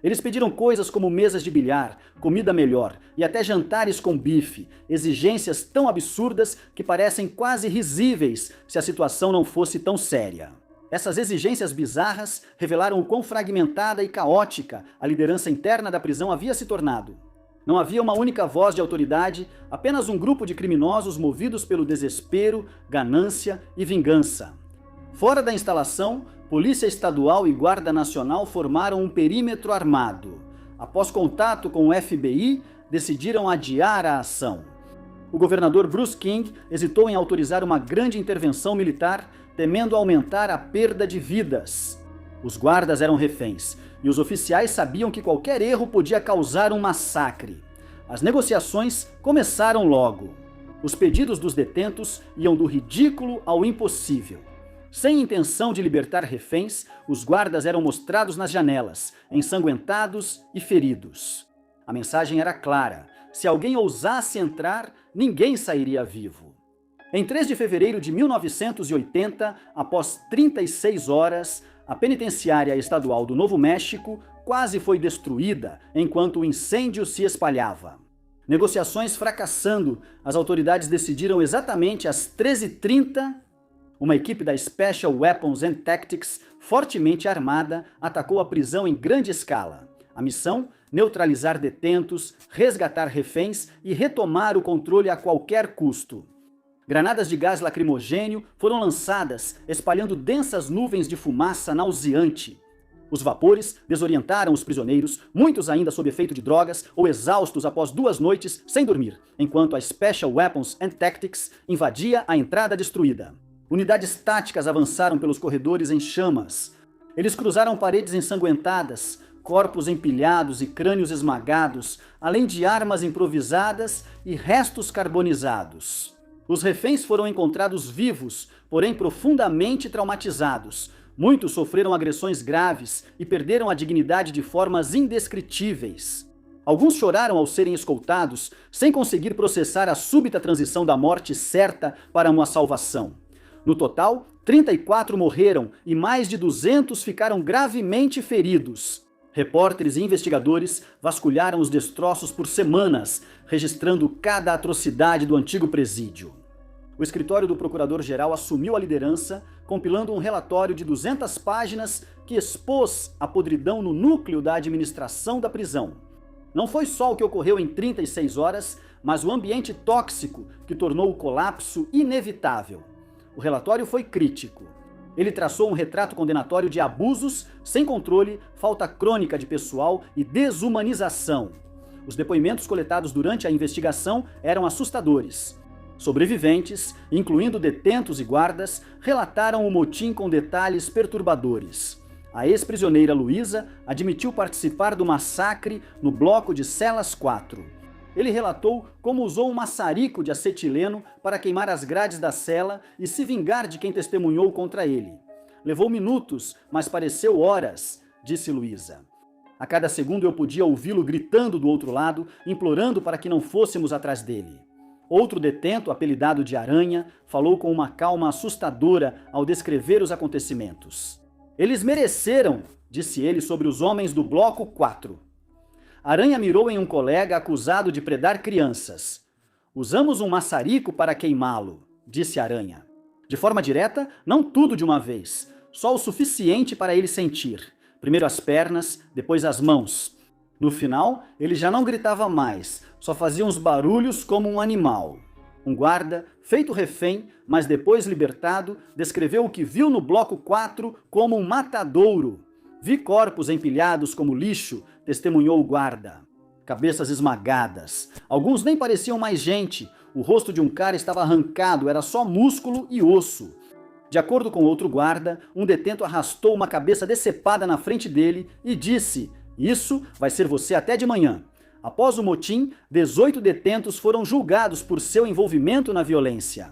Speaker 2: Eles pediram coisas como mesas de bilhar, comida melhor e até jantares com bife, exigências tão absurdas que parecem quase risíveis se a situação não fosse tão séria. Essas exigências bizarras revelaram o quão fragmentada e caótica a liderança interna da prisão havia se tornado. Não havia uma única voz de autoridade, apenas um grupo de criminosos movidos pelo desespero, ganância e vingança. Fora da instalação, Polícia Estadual e Guarda Nacional formaram um perímetro armado. Após contato com o FBI, decidiram adiar a ação. O governador Bruce King hesitou em autorizar uma grande intervenção militar, temendo aumentar a perda de vidas. Os guardas eram reféns, e os oficiais sabiam que qualquer erro podia causar um massacre. As negociações começaram logo. Os pedidos dos detentos iam do ridículo ao impossível. Sem intenção de libertar reféns, os guardas eram mostrados nas janelas, ensanguentados e feridos. A mensagem era clara: se alguém ousasse entrar, ninguém sairia vivo. Em 3 de fevereiro de 1980, após 36 horas, a penitenciária estadual do Novo México quase foi destruída enquanto o incêndio se espalhava. Negociações fracassando, as autoridades decidiram exatamente às 13h30. Uma equipe da Special Weapons and Tactics, fortemente armada, atacou a prisão em grande escala. A missão? Neutralizar detentos, resgatar reféns e retomar o controle a qualquer custo. Granadas de gás lacrimogênio foram lançadas, espalhando densas nuvens de fumaça nauseante. Os vapores desorientaram os prisioneiros, muitos ainda sob efeito de drogas ou exaustos após 2 noites sem dormir, enquanto a Special Weapons and Tactics invadia a entrada destruída. Unidades táticas avançaram pelos corredores em chamas. Eles cruzaram paredes ensanguentadas, corpos empilhados e crânios esmagados, além de armas improvisadas e restos carbonizados. Os reféns foram encontrados vivos, porém profundamente traumatizados. Muitos sofreram agressões graves e perderam a dignidade de formas indescritíveis. Alguns choraram ao serem escoltados, sem conseguir processar a súbita transição da morte certa para uma salvação. No total, 34 morreram e mais de 200 ficaram gravemente feridos. Repórteres e investigadores vasculharam os destroços por semanas, registrando cada atrocidade do antigo presídio. O escritório do procurador-geral assumiu a liderança, compilando um relatório de 200 páginas que expôs a podridão no núcleo da administração da prisão. Não foi só o que ocorreu em 36 horas, mas o ambiente tóxico que tornou o colapso inevitável. O relatório foi crítico. Ele traçou um retrato condenatório de abusos, sem controle, falta crônica de pessoal e desumanização. Os depoimentos coletados durante a investigação eram assustadores. Sobreviventes, incluindo detentos e guardas, relataram o motim com detalhes perturbadores. A ex-prisioneira Luísa admitiu participar do massacre no bloco de celas 4. Ele relatou como usou um maçarico de acetileno para queimar as grades da cela e se vingar de quem testemunhou contra ele. Levou minutos, mas pareceu horas, disse Luísa. A cada segundo eu podia ouvi-lo gritando do outro lado, implorando para que não fôssemos atrás dele. Outro detento, apelidado de Aranha, falou com uma calma assustadora ao descrever os acontecimentos. Eles mereceram, disse ele sobre os homens do bloco 4. Aranha mirou em um colega acusado de predar crianças. Usamos um maçarico para queimá-lo, disse Aranha. De forma direta, não tudo de uma vez, só o suficiente para ele sentir. Primeiro as pernas, depois as mãos. No final, ele já não gritava mais, só fazia uns barulhos como um animal. Um guarda, feito refém, mas depois libertado, descreveu o que viu no bloco 4 como um matadouro. Vi corpos empilhados como lixo, testemunhou o guarda. Cabeças esmagadas. Alguns nem pareciam mais gente. O rosto de um cara estava arrancado, era só músculo e osso. De acordo com outro guarda, um detento arrastou uma cabeça decepada na frente dele e disse: "Isso vai ser você até de manhã." Após o motim, 18 detentos foram julgados por seu envolvimento na violência.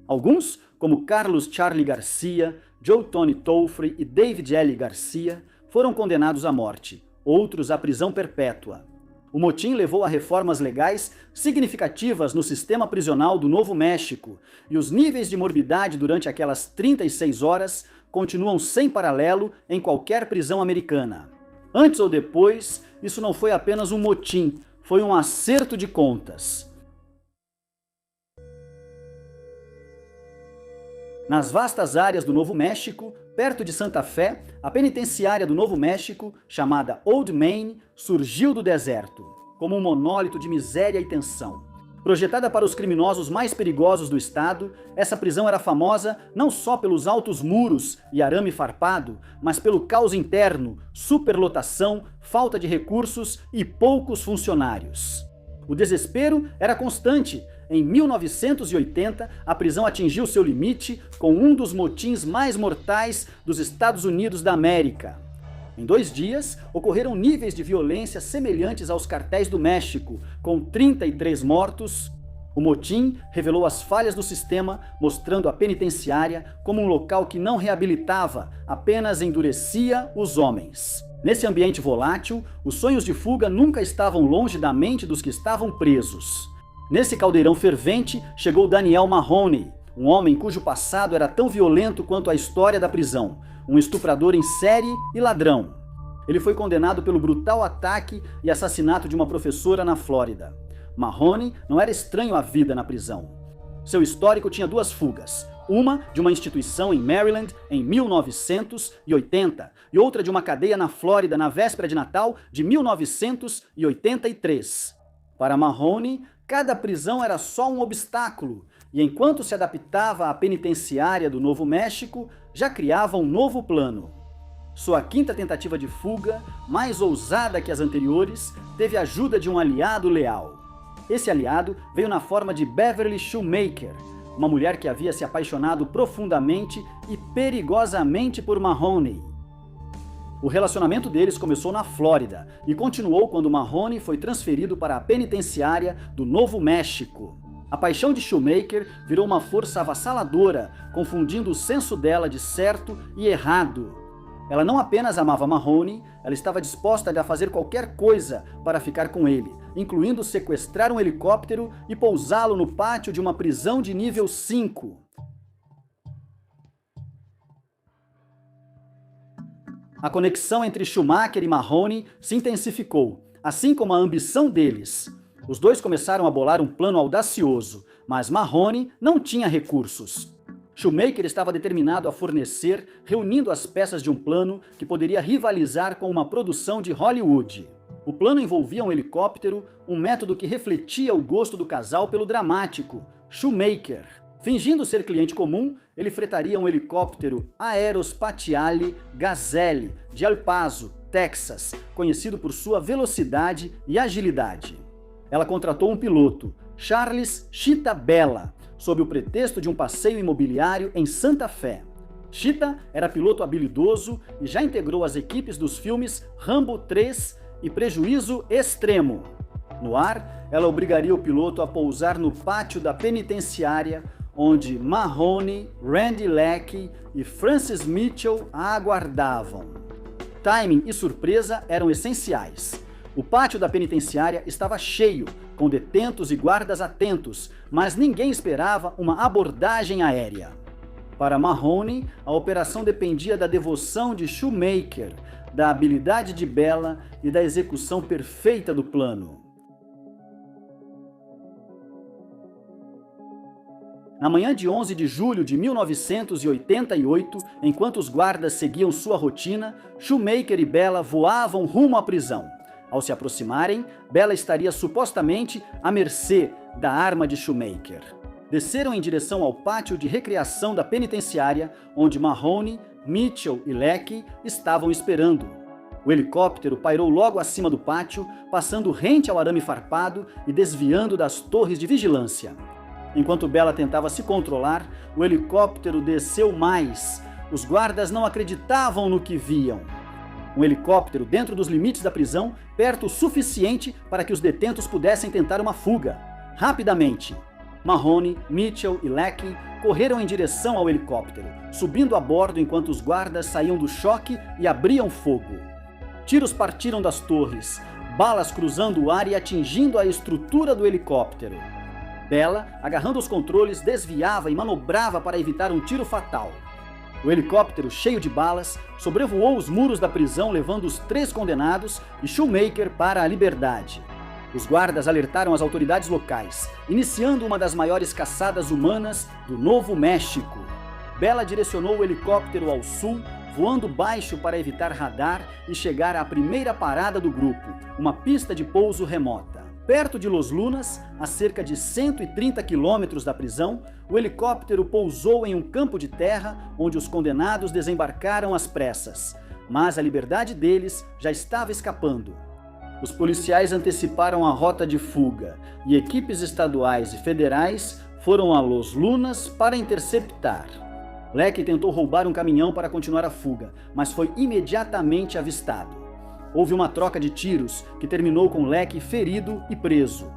Speaker 2: Alguns, como Carlos Charlie Garcia, Joe Tony Tolfrey e David L. Garcia, foram condenados à morte, outros à prisão perpétua. O motim levou a reformas legais significativas no sistema prisional do Novo México, e os níveis de morbidade durante aquelas 36 horas continuam sem paralelo em qualquer prisão americana. Antes ou depois, isso não foi apenas um motim, foi um acerto de contas. Nas vastas áreas do Novo México, perto de Santa Fé, a penitenciária do Novo México, chamada Old Main, surgiu do deserto, como um monólito de miséria e tensão. Projetada para os criminosos mais perigosos do estado, essa prisão era famosa não só pelos altos muros e arame farpado, mas pelo caos interno, superlotação, falta de recursos e poucos funcionários. O desespero era constante. Em 1980, a prisão atingiu seu limite com um dos motins mais mortais dos Estados Unidos da América. Em 2 dias, ocorreram níveis de violência semelhantes aos cartéis do México, com 33 mortos. O motim revelou as falhas do sistema, mostrando a penitenciária como um local que não reabilitava, apenas endurecia os homens. Nesse ambiente volátil, os sonhos de fuga nunca estavam longe da mente dos que estavam presos. Nesse caldeirão fervente chegou Daniel Mahoney, um homem cujo passado era tão violento quanto a história da prisão, um estuprador em série e ladrão. Ele foi condenado pelo brutal ataque e assassinato de uma professora na Flórida. Mahoney não era estranho à vida na prisão. Seu histórico tinha 2 fugas, uma de uma instituição em Maryland em 1980 e outra de uma cadeia na Flórida na véspera de Natal de 1983. Para Mahoney, cada prisão era só um obstáculo, e enquanto se adaptava à penitenciária do Novo México, já criava um novo plano. Sua 5ª tentativa de fuga, mais ousada que as anteriores, teve a ajuda de um aliado leal. Esse aliado veio na forma de Beverly Shoemaker, uma mulher que havia se apaixonado profundamente e perigosamente por Mahoney. O relacionamento deles começou na Flórida e continuou quando Mahoney foi transferido para a penitenciária do Novo México. A paixão de Shoemaker virou uma força avassaladora, confundindo o senso dela de certo e errado. Ela não apenas amava Mahoney, ela estava disposta a fazer qualquer coisa para ficar com ele, incluindo sequestrar um helicóptero e pousá-lo no pátio de uma prisão de nível 5. A conexão entre Schumacher e Mahoney se intensificou, assim como a ambição deles. Os dois começaram a bolar um plano audacioso, mas Mahoney não tinha recursos. Shoemaker estava determinado a fornecer, reunindo as peças de um plano que poderia rivalizar com uma produção de Hollywood. O plano envolvia um helicóptero, um método que refletia o gosto do casal pelo dramático, Shoemaker. Fingindo ser cliente comum, ele fretaria um helicóptero Aerospatiale Gazelle de El Paso, Texas, conhecido por sua velocidade e agilidade. Ela contratou um piloto, Charles Chita Bella, sob o pretexto de um passeio imobiliário em Santa Fé. Chita era piloto habilidoso e já integrou as equipes dos filmes Rambo 3 e Prejuízo Extremo. No ar, ela obrigaria o piloto a pousar no pátio da penitenciária, onde Mahoney, Randy Leckey e Francis Mitchell a aguardavam. Timing e surpresa eram essenciais. O pátio da penitenciária estava cheio, com detentos e guardas atentos, mas ninguém esperava uma abordagem aérea. Para Mahoney, a operação dependia da devoção de Shoemaker, da habilidade de Bella e da execução perfeita do plano. Na manhã de 11 de julho de 1988, enquanto os guardas seguiam sua rotina, Shoemaker e Bella voavam rumo à prisão. Ao se aproximarem, Bella estaria supostamente à mercê da arma de Shoemaker. Desceram em direção ao pátio de recreação da penitenciária, onde Mahoney, Mitchell e Leckey estavam esperando. O helicóptero pairou logo acima do pátio, passando rente ao arame farpado e desviando das torres de vigilância. Enquanto Bella tentava se controlar, o helicóptero desceu mais. Os guardas não acreditavam no que viam. Um helicóptero dentro dos limites da prisão, perto o suficiente para que os detentos pudessem tentar uma fuga. Rapidamente, Mahoney, Mitchell e Leckey correram em direção ao helicóptero, subindo a bordo enquanto os guardas saíam do choque e abriam fogo. Tiros partiram das torres, balas cruzando o ar e atingindo a estrutura do helicóptero. Bella, agarrando os controles, desviava e manobrava para evitar um tiro fatal. O helicóptero, cheio de balas, sobrevoou os muros da prisão, levando os 3 condenados e Shoemaker para a liberdade. Os guardas alertaram as autoridades locais, iniciando uma das maiores caçadas humanas do Novo México. Bella direcionou o helicóptero ao sul, voando baixo para evitar radar e chegar à primeira parada do grupo, uma pista de pouso remota. Perto de Los Lunas, a cerca de 130 quilômetros da prisão, o helicóptero pousou em um campo de terra onde os condenados desembarcaram às pressas, mas a liberdade deles já estava escapando. Os policiais anteciparam a rota de fuga e equipes estaduais e federais foram a Los Lunas para interceptar. Leckey tentou roubar um caminhão para continuar a fuga, mas foi imediatamente avistado. Houve uma troca de tiros, que terminou com Leckey ferido e preso.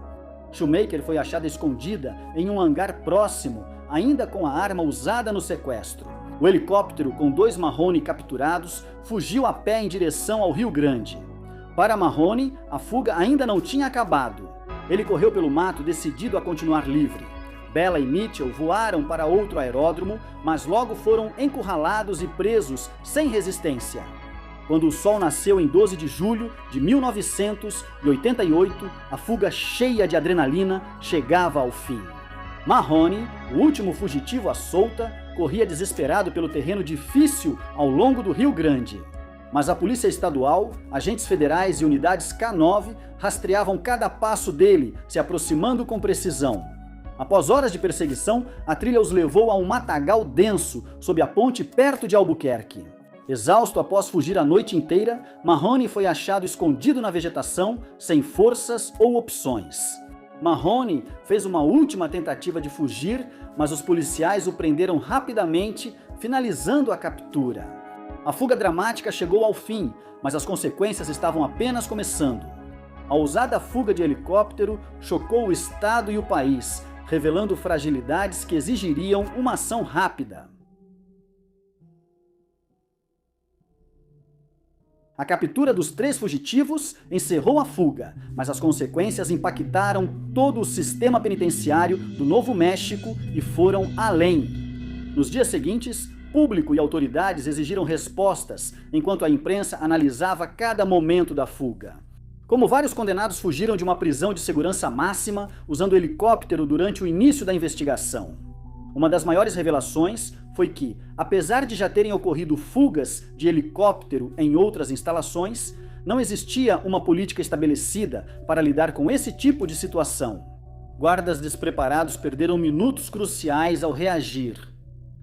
Speaker 2: Shoemaker foi achada escondida em um hangar próximo, ainda com a arma usada no sequestro. O helicóptero, com 2 Mahoney capturados, fugiu a pé em direção ao Rio Grande. Para Mahoney, a fuga ainda não tinha acabado. Ele correu pelo mato decidido a continuar livre. Bella e Mitchell voaram para outro aeródromo, mas logo foram encurralados e presos sem resistência. Quando o sol nasceu em 12 de julho de 1988, a fuga cheia de adrenalina chegava ao fim. Mahoney, o último fugitivo à solta, corria desesperado pelo terreno difícil ao longo do Rio Grande. Mas a Polícia Estadual, agentes federais e unidades K9 rastreavam cada passo dele, se aproximando com precisão. Após horas de perseguição, a trilha os levou a um matagal denso sob a ponte perto de Albuquerque. Exausto após fugir a noite inteira, Mahoney foi achado escondido na vegetação, sem forças ou opções. Mahoney fez uma última tentativa de fugir, mas os policiais o prenderam rapidamente, finalizando a captura. A fuga dramática chegou ao fim, mas as consequências estavam apenas começando. A ousada fuga de helicóptero chocou o Estado e o país, revelando fragilidades que exigiriam uma ação rápida. A captura dos 3 fugitivos encerrou a fuga, mas as consequências impactaram todo o sistema penitenciário do Novo México e foram além. Nos dias seguintes, público e autoridades exigiram respostas, enquanto a imprensa analisava cada momento da fuga. Como vários condenados fugiram de uma prisão de segurança máxima usando helicóptero durante o início da investigação. Uma das maiores revelações foi que, apesar de já terem ocorrido fugas de helicóptero em outras instalações, não existia uma política estabelecida para lidar com esse tipo de situação. Guardas despreparados perderam minutos cruciais ao reagir.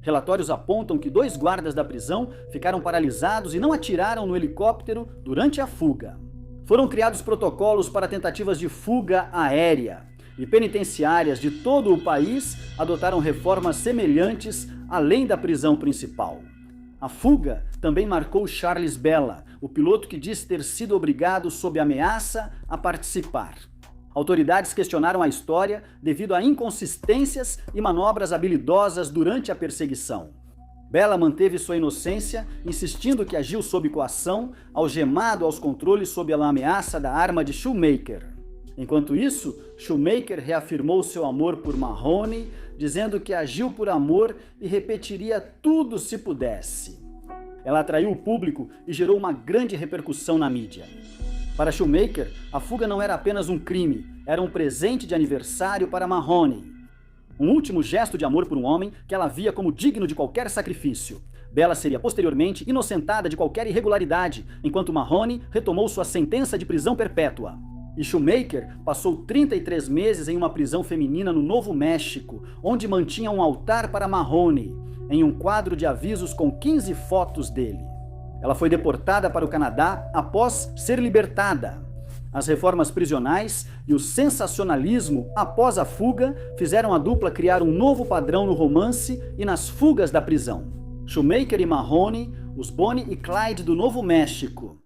Speaker 2: Relatórios apontam que 2 guardas da prisão ficaram paralisados e não atiraram no helicóptero durante a fuga. Foram criados protocolos para tentativas de fuga aérea, e penitenciárias de todo o país adotaram reformas semelhantes além da prisão principal. A fuga também marcou Charles Bella, o piloto que disse ter sido obrigado sob ameaça a participar. Autoridades questionaram a história devido a inconsistências e manobras habilidosas durante a perseguição. Bella manteve sua inocência, insistindo que agiu sob coação, algemado aos controles sob a ameaça da arma de Shoemaker. Enquanto isso, Shoemaker reafirmou seu amor por Mahoney, dizendo que agiu por amor e repetiria tudo se pudesse. Ela atraiu o público e gerou uma grande repercussão na mídia. Para Shoemaker, a fuga não era apenas um crime, era um presente de aniversário para Mahoney. Um último gesto de amor por um homem que ela via como digno de qualquer sacrifício. Bella seria posteriormente inocentada de qualquer irregularidade, enquanto Mahoney retomou sua sentença de prisão perpétua. E Shoemaker passou 33 meses em uma prisão feminina no Novo México, onde mantinha um altar para Mahoney, em um quadro de avisos com 15 fotos dele. Ela foi deportada para o Canadá após ser libertada. As reformas prisionais e o sensacionalismo após a fuga fizeram a dupla criar um novo padrão no romance e nas fugas da prisão. Shoemaker e Mahoney, os Bonnie e Clyde do Novo México.